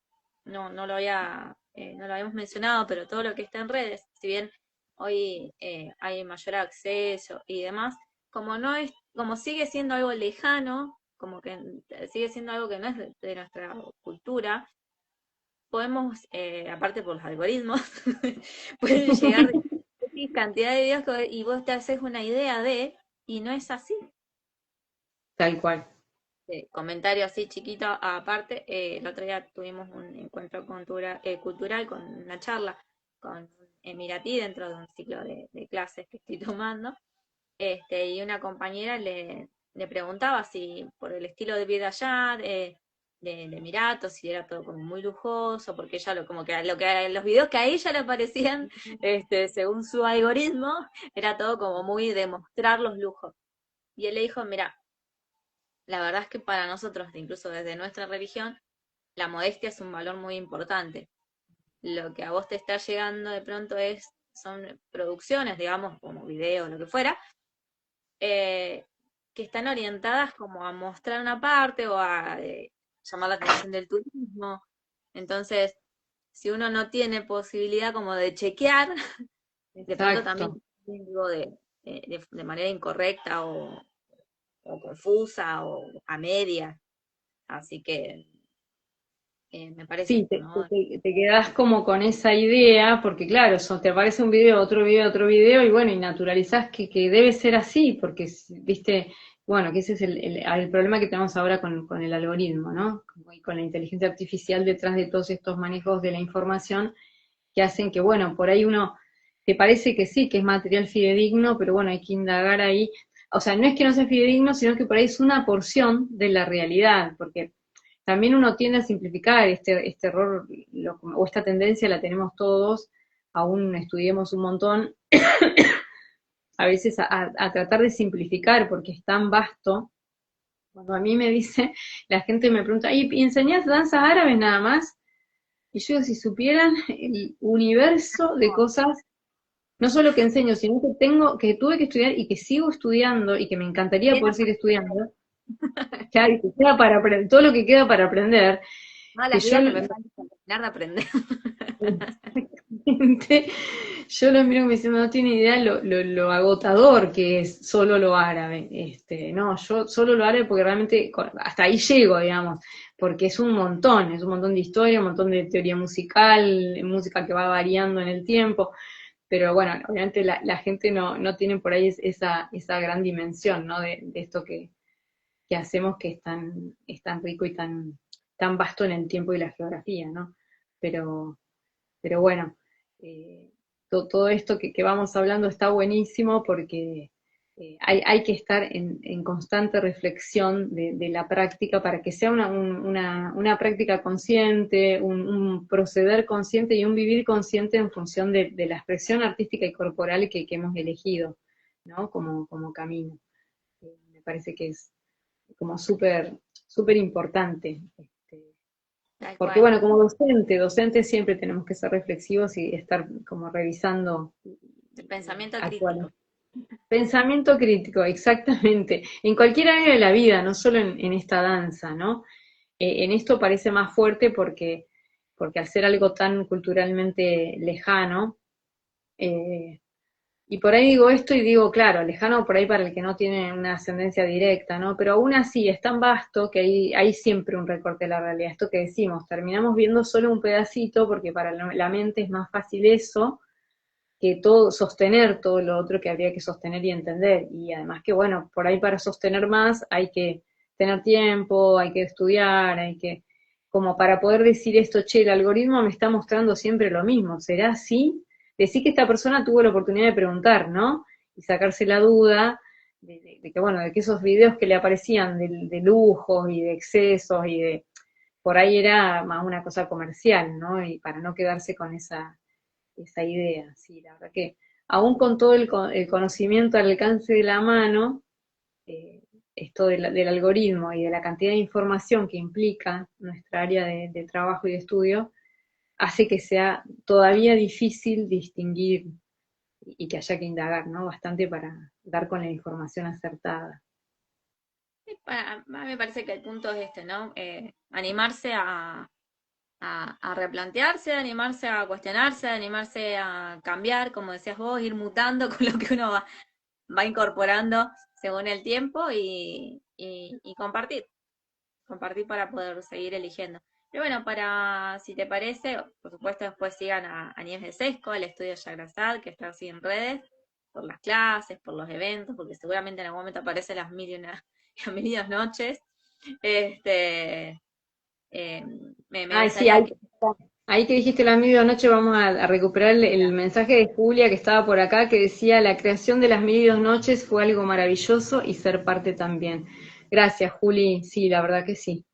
No lo habíamos mencionado, pero todo lo que está en redes, si bien hoy hay mayor acceso y demás, como no es, como sigue siendo algo lejano, como que sigue siendo algo que no es de nuestra cultura, podemos, aparte por los algoritmos, pueden llegar de X cantidad de videos y vos te haces una idea de, y no es así. Tal cual. Comentario así chiquito aparte, el otro día tuvimos un encuentro cultural con una charla con un emiratí dentro de un ciclo de clases que estoy tomando, y una compañera le preguntaba si por el estilo de vida allá, de Emiratos, si era todo como muy lujoso, porque ella como que los videos que a ella le parecían, según su algoritmo, era todo como muy de mostrar los lujos. Y él le dijo, mira, la verdad es que para nosotros, incluso desde nuestra religión, la modestia es un valor muy importante. Lo que a vos te está llegando de pronto son producciones, digamos, como videos, lo que fuera, que están orientadas como a mostrar una parte o a llamar la atención del turismo. Entonces, si uno no tiene posibilidad como de chequear, de pronto también Exacto. digo de manera incorrecta o confusa o a medias. Así que me parece Sí, esto, ¿no? te quedás como con esa idea, porque claro, te aparece un video, otro video, y bueno, y naturalizás que debe ser así, porque, viste, bueno, que ese es el problema que tenemos ahora con el algoritmo, ¿no? Y con la inteligencia artificial detrás de todos estos manejos de la información, que hacen que, bueno, por ahí uno te parece que sí, que es material fidedigno, pero bueno, hay que indagar ahí. O sea, no es que no sea fidedigno, sino que por ahí es una porción de la realidad, porque también uno tiende a simplificar este error, o esta tendencia la tenemos todos, aún estudiemos un montón, a veces a tratar de simplificar porque es tan vasto. Cuando a mí me dice, la gente me pregunta, ¿y enseñás danzas árabes nada más? Y yo, si supieran el universo de cosas, no solo que enseño, sino que tuve que estudiar y que sigo estudiando y que me encantaría Bien, poder seguir estudiando, claro, y que queda para aprender, todo lo que queda para aprender, todas que las yo vidas me falta terminar de aprender. exactamente, yo lo miro como diciendo, no tiene idea lo agotador que es solo lo árabe. No, yo solo lo árabe porque realmente hasta ahí llego, digamos, porque es un montón de historia, un montón de teoría musical, música que va variando en el tiempo, pero bueno, obviamente la gente no tiene por ahí esa gran dimensión, ¿no? De esto que hacemos que es tan rico y tan vasto en el tiempo y la geografía, ¿no? Pero, pero bueno, todo esto que vamos hablando está buenísimo porque hay que estar en constante reflexión de la práctica para que sea una práctica consciente, un proceder consciente y un vivir consciente en función de la expresión artística y corporal que hemos elegido, ¿no? Como camino. Me parece que es como súper importante. Tal Porque cual. bueno, como docente siempre tenemos que ser reflexivos y estar como revisando El y pensamiento actuando. crítico. Pensamiento crítico, exactamente. En cualquier área de la vida, no solo en esta danza, ¿no? En esto parece más fuerte porque al ser algo tan culturalmente lejano, eh, y por ahí digo esto y digo, claro, lejano por ahí para el que no tiene una ascendencia directa, ¿no? Pero aún así es tan vasto que hay siempre un recorte de la realidad. Esto que decimos, terminamos viendo solo un pedacito porque para la mente es más fácil eso que todo, sostener todo lo otro que habría que sostener y entender. Y además que, bueno, por ahí para sostener más hay que tener tiempo, hay que estudiar, como para poder decir esto, che, el algoritmo me está mostrando siempre lo mismo, ¿será así? Decir que esta persona tuvo la oportunidad de preguntar, ¿no? Y sacarse la duda de que, bueno, de que esos videos que le aparecían de lujos y de excesos por ahí era más una cosa comercial, ¿no? Y para no quedarse con esa idea, sí, la verdad que aún con todo el conocimiento al alcance de la mano, eh, esto del algoritmo y de la cantidad de información que implica nuestra área de trabajo y de estudio, hace que sea todavía difícil distinguir y que haya que indagar, ¿no? Bastante para dar con la información acertada. A mí me parece que el punto es ¿no? Animarse a a replantearse, a animarse a cuestionarse, a animarse a cambiar, como decías vos, ir mutando con lo que uno va incorporando según el tiempo y compartir para poder seguir eligiendo. Pero bueno, si te parece, por supuesto después sigan a Nieves de Sesco, el estudio Yagrasad, que está así en redes, por las clases, por los eventos, porque seguramente en algún momento aparecen las mil y una, las mil y dos noches. Este, me Ay, sí, gustaría que... ahí que dijiste la medianoche vamos a recuperar el mensaje de Julia que estaba por acá que decía la creación de las mil y dos noches fue algo maravilloso y ser parte también. Gracias, Juli. Sí, la verdad que sí.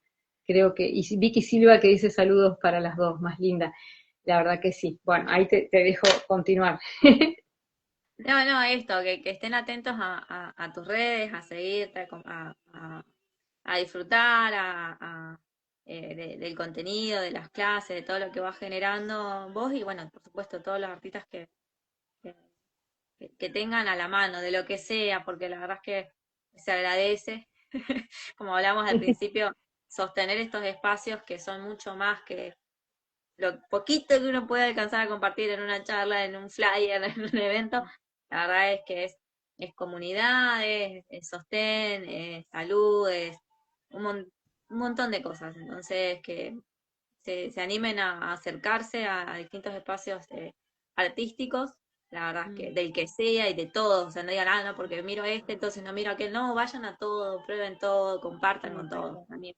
Creo que, y Vicky Silva que dice saludos para las dos, más linda. La verdad que sí. Bueno, ahí te dejo continuar. No, esto, que estén atentos a tus redes, a seguirte, a disfrutar del contenido, de las clases, de todo lo que vas generando vos y bueno, por supuesto todos los artistas que, que tengan a la mano, de lo que sea, porque la verdad es que se agradece, como hablamos al principio, sostener estos espacios que son mucho más que lo poquito que uno puede alcanzar a compartir en una charla, en un flyer, en un evento, la verdad es que es comunidad, es sostén, es salud, es un montón de cosas. Entonces, que se animen a acercarse a distintos espacios artísticos, la verdad es que del que sea y de todos, o sea, no digan, ah, no, porque miro este, entonces no miro aquel, no, vayan a todo, prueben todo, compartan con todos. También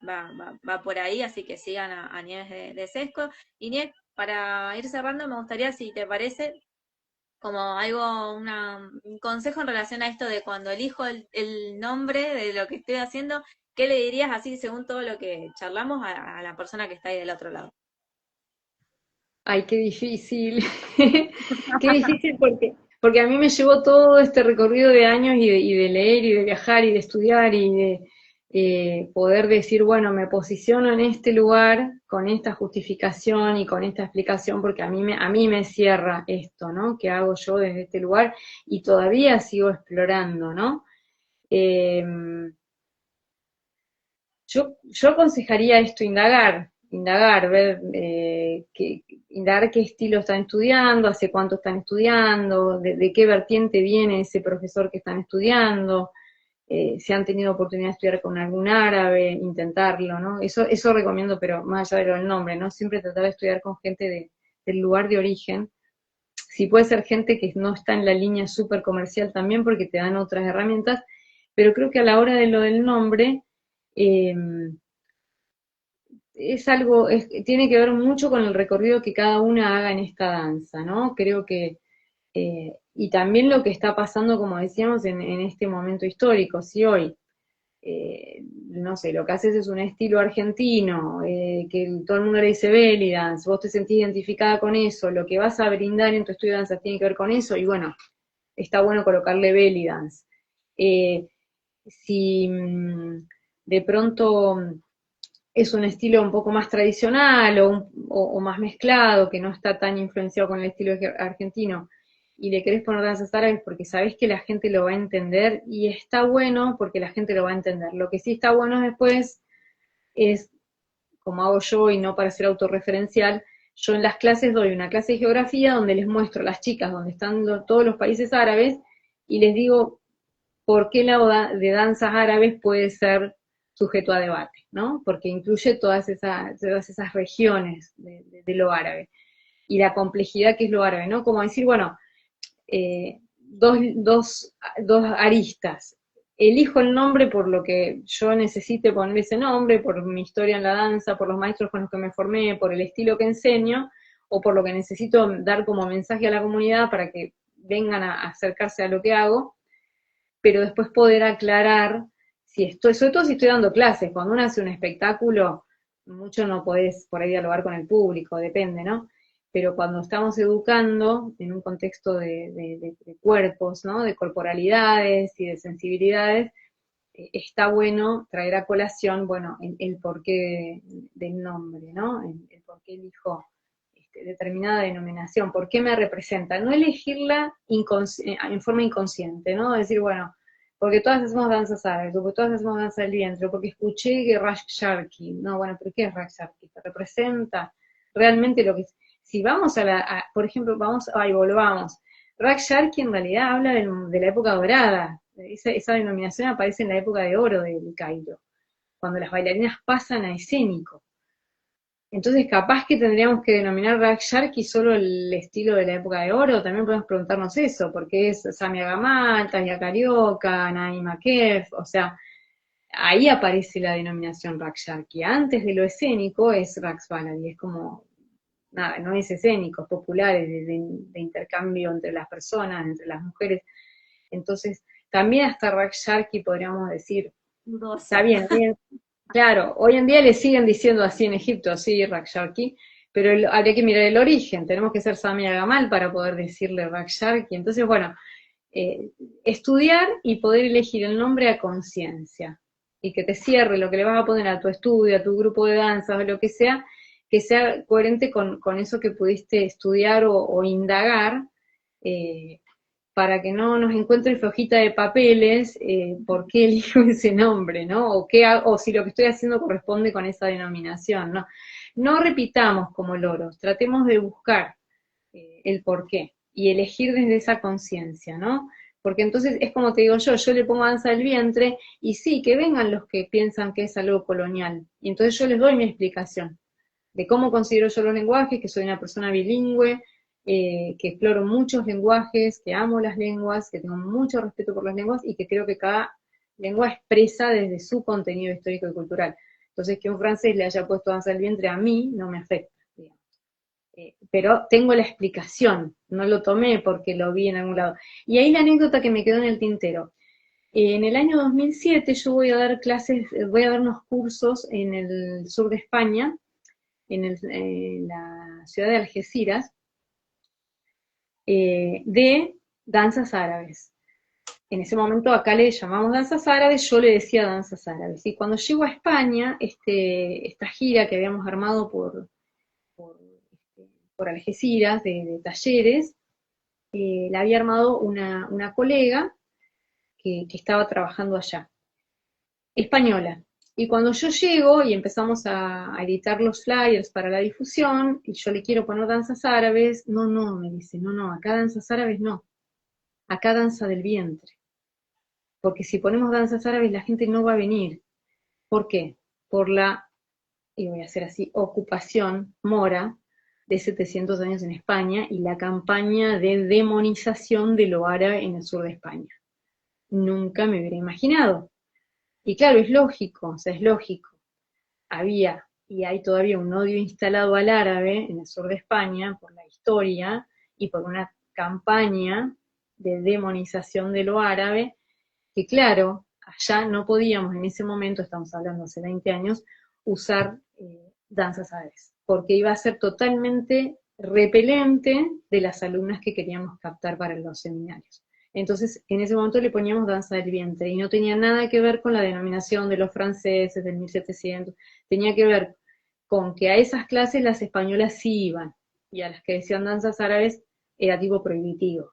va por ahí, así que sigan a Nieves de Sesco. Y Nieves, para ir cerrando, me gustaría, si te parece, como algo, un consejo en relación a esto de cuando elijo el nombre de lo que estoy haciendo, ¿qué le dirías así, según todo lo que charlamos, a la persona que está ahí del otro lado? Ay, qué difícil. Qué difícil porque a mí me llevó todo este recorrido de años y de leer y de viajar y de estudiar y de poder decir, bueno, me posiciono en este lugar con esta justificación y con esta explicación porque a mí me cierra esto, ¿no? ¿Qué hago yo desde este lugar? Y todavía sigo explorando, ¿no? Eh, yo aconsejaría esto, indagar, ver, indagar qué estilo están estudiando, hace cuánto están estudiando, de qué vertiente viene ese profesor que están estudiando, si han tenido oportunidad de estudiar con algún árabe, intentarlo, ¿no? Eso recomiendo, pero más allá de lo del nombre, ¿no? Siempre tratar de estudiar con gente del lugar de origen. Si puede ser gente que no está en la línea súper comercial también, porque te dan otras herramientas, pero creo que a la hora de lo del nombre, eh, tiene que ver mucho con el recorrido que cada una haga en esta danza, ¿no? Creo que, y también lo que está pasando, como decíamos, en este momento histórico, si hoy, no sé, lo que haces es un estilo argentino, que todo el mundo le dice belly dance, vos te sentís identificada con eso, lo que vas a brindar en tu estudio de danza tiene que ver con eso, y bueno, está bueno colocarle belly dance. Si de pronto es un estilo un poco más tradicional o más mezclado, que no está tan influenciado con el estilo argentino, y le querés poner danzas árabes porque sabés que la gente lo va a entender, y está bueno porque la gente lo va a entender. Lo que sí está bueno después es, como hago yo, y no para ser autorreferencial, yo en las clases doy una clase de geografía donde les muestro a las chicas donde están todos los países árabes, y les digo por qué la de danzas árabes puede ser sujeto a debate, ¿no? Porque incluye todas esas regiones de lo árabe y la complejidad que es lo árabe, ¿no? Como decir, bueno, dos aristas. Elijo el nombre por lo que yo necesite poner ese nombre, por mi historia en la danza, por los maestros con los que me formé, por el estilo que enseño, o por lo que necesito dar como mensaje a la comunidad para que vengan a acercarse a lo que hago, pero después poder aclarar si estoy, sobre todo si estoy dando clases, cuando uno hace un espectáculo, mucho no podés por ahí dialogar con el público, depende, ¿no? Pero cuando estamos educando en un contexto de cuerpos, ¿no? De corporalidades y de sensibilidades, está bueno traer a colación, bueno, el porqué del nombre, ¿no? El por qué elijo determinada denominación, por qué me representa, no elegirla en forma inconsciente, ¿no? Decir, bueno, porque todas hacemos danzas árabes, o porque todas hacemos danza del vientre, o porque escuché que Rash Sharki. No, bueno, pero ¿qué es Rash Sharki? ¿Te representa realmente lo que es? Si vamos por ejemplo, volvamos. Rash Sharki en realidad habla de la época dorada. Esa denominación aparece en la época de oro del Cairo, cuando las bailarinas pasan a escénico. Entonces, capaz que tendríamos que denominar Rag Sharky solo el estilo de la época de oro, también podemos preguntarnos eso, porque es Samia Gamal, Tania Carioca, Naima Kef, o sea, ahí aparece la denominación Rag Sharky. Antes de lo escénico es Rags Baladi, es como, nada, no es escénico, es popular, es de intercambio entre las personas, entre las mujeres. Entonces, también hasta Rag Sharky podríamos decir, está Dudoso. bien, bien. Claro, hoy en día le siguen diciendo así en Egipto, sí, Raksharki, pero habría que mirar el origen, tenemos que ser Samia Gamal para poder decirle Raksharki. Entonces, bueno, estudiar y poder elegir el nombre a conciencia, y que te cierre lo que le vas a poner a tu estudio, a tu grupo de danzas o lo que sea coherente con eso que pudiste estudiar o indagar, eh, para que no nos encuentre flojita de papeles, por qué elijo ese nombre, ¿no? O si lo que estoy haciendo corresponde con esa denominación, ¿no? No repitamos como loros, tratemos de buscar el por qué y elegir desde esa conciencia, ¿no? Porque entonces es como te digo yo le pongo danza del vientre y sí, que vengan los que piensan que es algo colonial. Y entonces yo les doy mi explicación de cómo considero yo los lenguajes, que soy una persona bilingüe, que exploro muchos lenguajes, que amo las lenguas, que tengo mucho respeto por las lenguas y que creo que cada lengua expresa desde su contenido histórico y cultural. Entonces, que un francés le haya puesto danza del vientre a mí no me afecta, digamos. Pero tengo la explicación, no lo tomé porque lo vi en algún lado. Y ahí la anécdota que me quedó en el tintero. En el año 2007 yo voy a dar clases, voy a dar unos cursos en el sur de España, en la ciudad de Algeciras, de danzas árabes. En ese momento acá le llamamos danzas árabes, yo le decía danzas árabes. Y cuando llego a España, esta gira que habíamos armado por, por Algeciras, de talleres, la había armado una colega que estaba trabajando allá, española. Y cuando yo llego y empezamos a editar los flyers para la difusión, y yo le quiero poner danzas árabes, no, me dice, no, acá danzas árabes no, acá danza del vientre. Porque si ponemos danzas árabes la gente no va a venir. ¿Por qué? Por la, y voy a hacer así, ocupación mora de 700 años en España y la campaña de demonización de lo árabe en el sur de España. Nunca me hubiera imaginado. Y claro, es lógico, o sea, es lógico. Había y hay todavía un odio instalado al árabe en el sur de España por la historia y por una campaña de demonización de lo árabe, que claro, allá no podíamos en ese momento, estamos hablando hace 20 años, usar danzas árabes, porque iba a ser totalmente repelente de las alumnas que queríamos captar para los seminarios. Entonces, en ese momento le poníamos danza del vientre y no tenía nada que ver con la denominación de los franceses del 1700, tenía que ver con que a esas clases las españolas sí iban y a las que decían danzas árabes era tipo prohibitivo,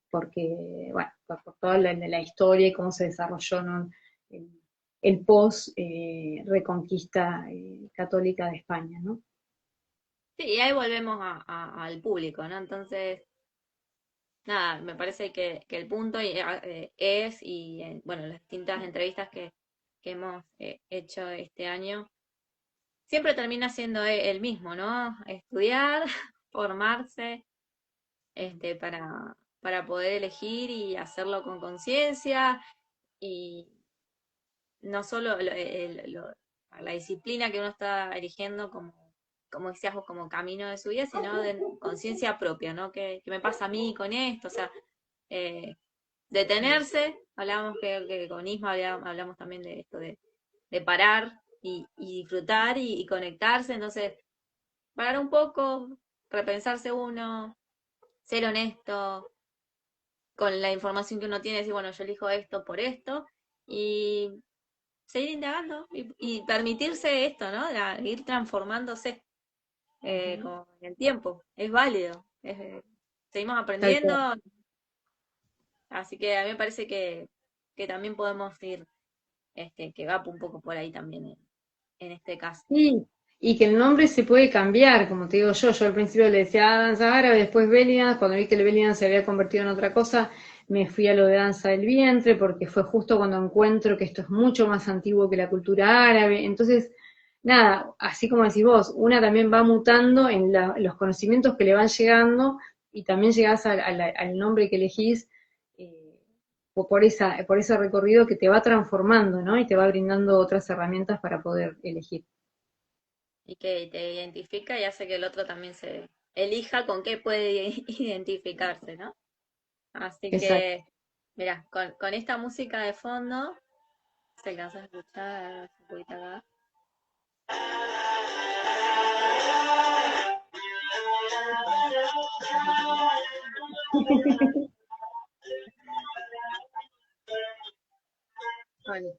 porque, bueno, por toda la historia y cómo se desarrolló, ¿no? el post-reconquista católica de España, ¿no? Sí, y ahí volvemos al público, ¿no? Entonces, nada, me parece que el punto es, y bueno, las distintas entrevistas que hemos hecho este año, siempre termina siendo el mismo, ¿no? Estudiar, formarse, para poder elegir y hacerlo con conciencia y no solo la disciplina que uno está eligiendo como decías vos, como camino de su vida, sino de conciencia propia, ¿no? ¿Qué me pasa a mí con esto? O sea, eh, detenerse, hablábamos que con Isma hablamos también de esto de parar y disfrutar y conectarse, entonces parar un poco, repensarse uno, ser honesto con la información que uno tiene, decir, bueno, yo elijo esto por esto, y seguir indagando y permitirse esto, ¿no? Ir transformándose con el tiempo. Es válido. Seguimos Tal aprendiendo, cual. así que a mí me parece que que también podemos ir, que va un poco por ahí también en este caso. Sí, y que el nombre se puede cambiar, como te digo yo al principio le decía danza árabe, después belly dance, cuando vi que el belly dance se había convertido en otra cosa, me fui a lo de danza del vientre, porque fue justo cuando encuentro que esto es mucho más antiguo que la cultura árabe, entonces, nada, así como decís vos, una también va mutando en los conocimientos que le van llegando, y también llegás al nombre que elegís, eh, por ese recorrido que te va transformando, ¿no? Y te va brindando otras herramientas para poder elegir. Y que te identifica y hace que el otro también se elija con qué puede identificarse, ¿no? Así Exacto. que, mira, con esta música de fondo, se alcanza a escuchar un poquito acá.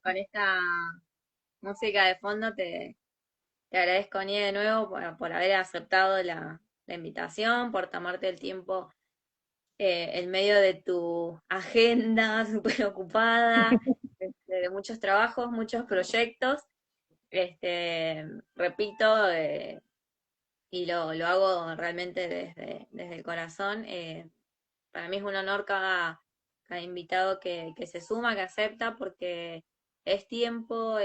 Con esta música de fondo te agradezco, Nie, de nuevo por haber aceptado la invitación, por tomarte el tiempo en medio de tu agenda súper ocupada, de muchos trabajos, muchos proyectos. Este, repito, y lo hago realmente desde el corazón. Para mí es un honor cada invitado que se suma, que acepta, porque es tiempo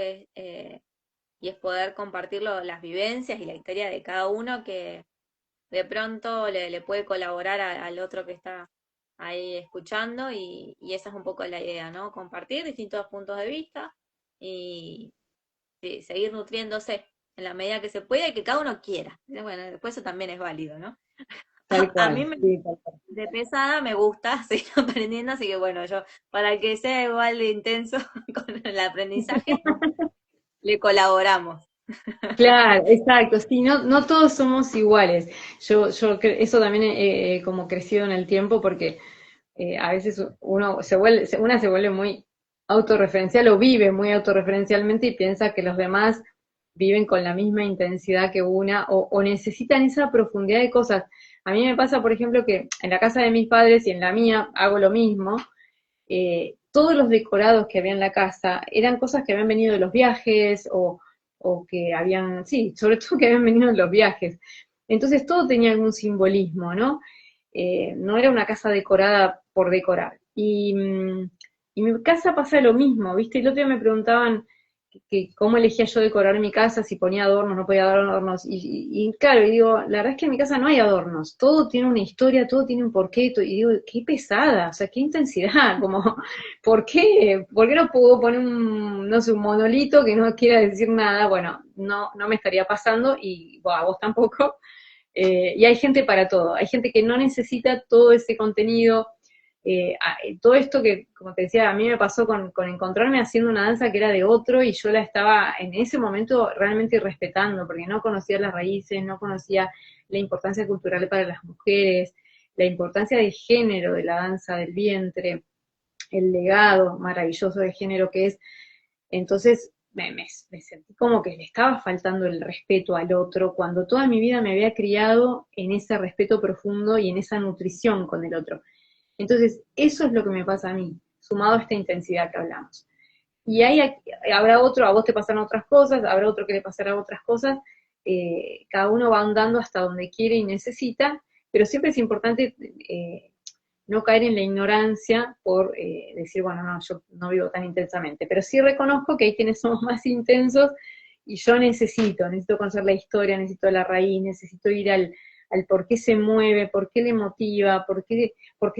y es poder compartir las vivencias y la historia de cada uno que de pronto le puede colaborar al otro que está ahí escuchando y esa es un poco la idea, ¿no? Compartir distintos puntos de vista y sí, seguir nutriéndose en la medida que se pueda y que cada uno quiera. Bueno, después eso también es válido, ¿no? Tal A mí cual, sí, tal cual. de pesada me gusta seguir aprendiendo, así que bueno, yo para que sea igual de intenso con el aprendizaje, le colaboramos. Claro, exacto, sí, no, no todos somos iguales. Eso también como crecido en el tiempo porque a veces una se vuelve muy autorreferencial o vive muy autorreferencialmente y piensa que los demás viven con la misma intensidad que una o necesitan esa profundidad de cosas. A mí me pasa, por ejemplo, que en la casa de mis padres y en la mía hago lo mismo. Todos los decorados que había en la casa eran cosas que habían venido de los viajes o que habían, sí, sobre todo que habían venido de los viajes. Entonces todo tenía algún simbolismo, ¿no? No era una casa decorada por decorar. Y mi casa pasa lo mismo, ¿viste? El otro día me preguntaban que cómo elegía yo decorar mi casa, si ponía adornos, no podía dar adornos. Y claro, y digo, la verdad es que en mi casa no hay adornos, todo tiene una historia, todo tiene un porqué, y digo, qué pesada, o sea, qué intensidad, como, ¿por qué? ¿Por qué no puedo poner un, no sé, un monolito que no quiera decir nada? Bueno, no, no me estaría pasando, y bueno, a vos tampoco. Y hay gente para todo, hay gente que no necesita todo ese contenido, todo esto que, como te decía, a mí me pasó con encontrarme haciendo una danza que era de otro y yo la estaba en ese momento realmente respetando, porque no conocía las raíces, no conocía la importancia cultural para las mujeres, la importancia de género de la danza del vientre, el legado maravilloso de género que es. Entonces me sentí como que le estaba faltando el respeto al otro, cuando toda mi vida me había criado en ese respeto profundo y en esa nutrición con el otro. Entonces, eso es lo que me pasa a mí, sumado a esta intensidad que hablamos. Y ahí habrá otro, a vos te pasan otras cosas, habrá otro que le pasará otras cosas, cada uno va andando hasta donde quiere y necesita, pero siempre es importante no caer en la ignorancia por decir, bueno, no, yo no vivo tan intensamente, pero sí reconozco que hay quienes somos más intensos y yo necesito conocer la historia, necesito la raíz, necesito ir al por qué se mueve, por qué le motiva, por qué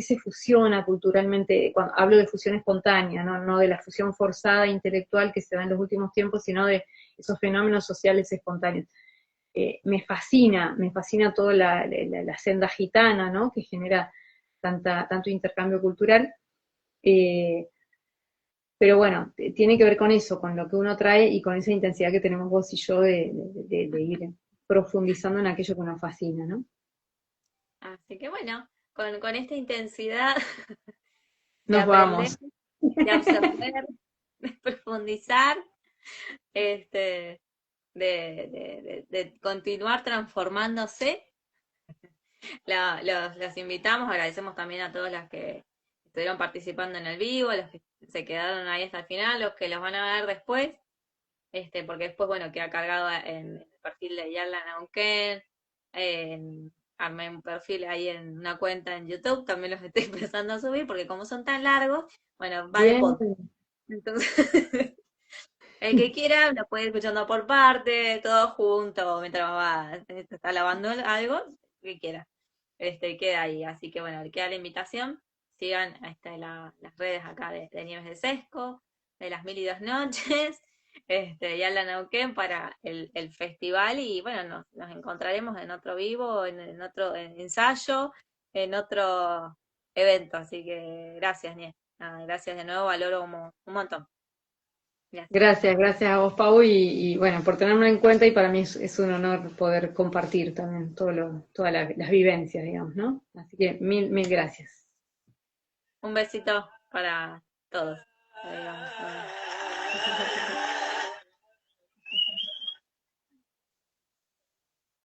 se fusiona culturalmente, cuando hablo de fusión espontánea, ¿no? No de la fusión forzada intelectual que se da en los últimos tiempos, sino de esos fenómenos sociales espontáneos. Me fascina toda la senda gitana, ¿no? Que genera tanto intercambio cultural. Eh, pero bueno, tiene que ver con eso, con lo que uno trae y con esa intensidad que tenemos vos y yo de ir profundizando en aquello que nos fascina, ¿no? Así que bueno, con esta intensidad de Nos aprender, vamos. de absorber, de profundizar, este, de continuar transformándose, los invitamos, agradecemos también a todos los que estuvieron participando en el vivo, los que se quedaron ahí hasta el final, los que los van a ver después, porque después, bueno, queda cargado en el perfil de Yarla Nauquén, armé un perfil ahí en una cuenta en YouTube, también los estoy empezando a subir, porque como son tan largos, bueno, va de Bien, podcast. Entonces, el que quiera lo puede ir escuchando por parte, todo junto, mientras va, está lavando algo, el que quiera. Queda ahí. Así que bueno, queda la invitación. Sigan las redes acá de Nieves de Sesco, de las 1002 noches, y Alda Neuquén para el festival. Y bueno, nos encontraremos en otro vivo, en otro ensayo, en otro evento. Así que gracias, Nieves. Nada, gracias de nuevo, valoro un montón. Gracias. gracias a vos, Pau, y bueno, por tenerme en cuenta y para mí es un honor poder compartir también todas las vivencias, digamos, ¿no? Así que mil gracias. Un besito para todos. Adiós.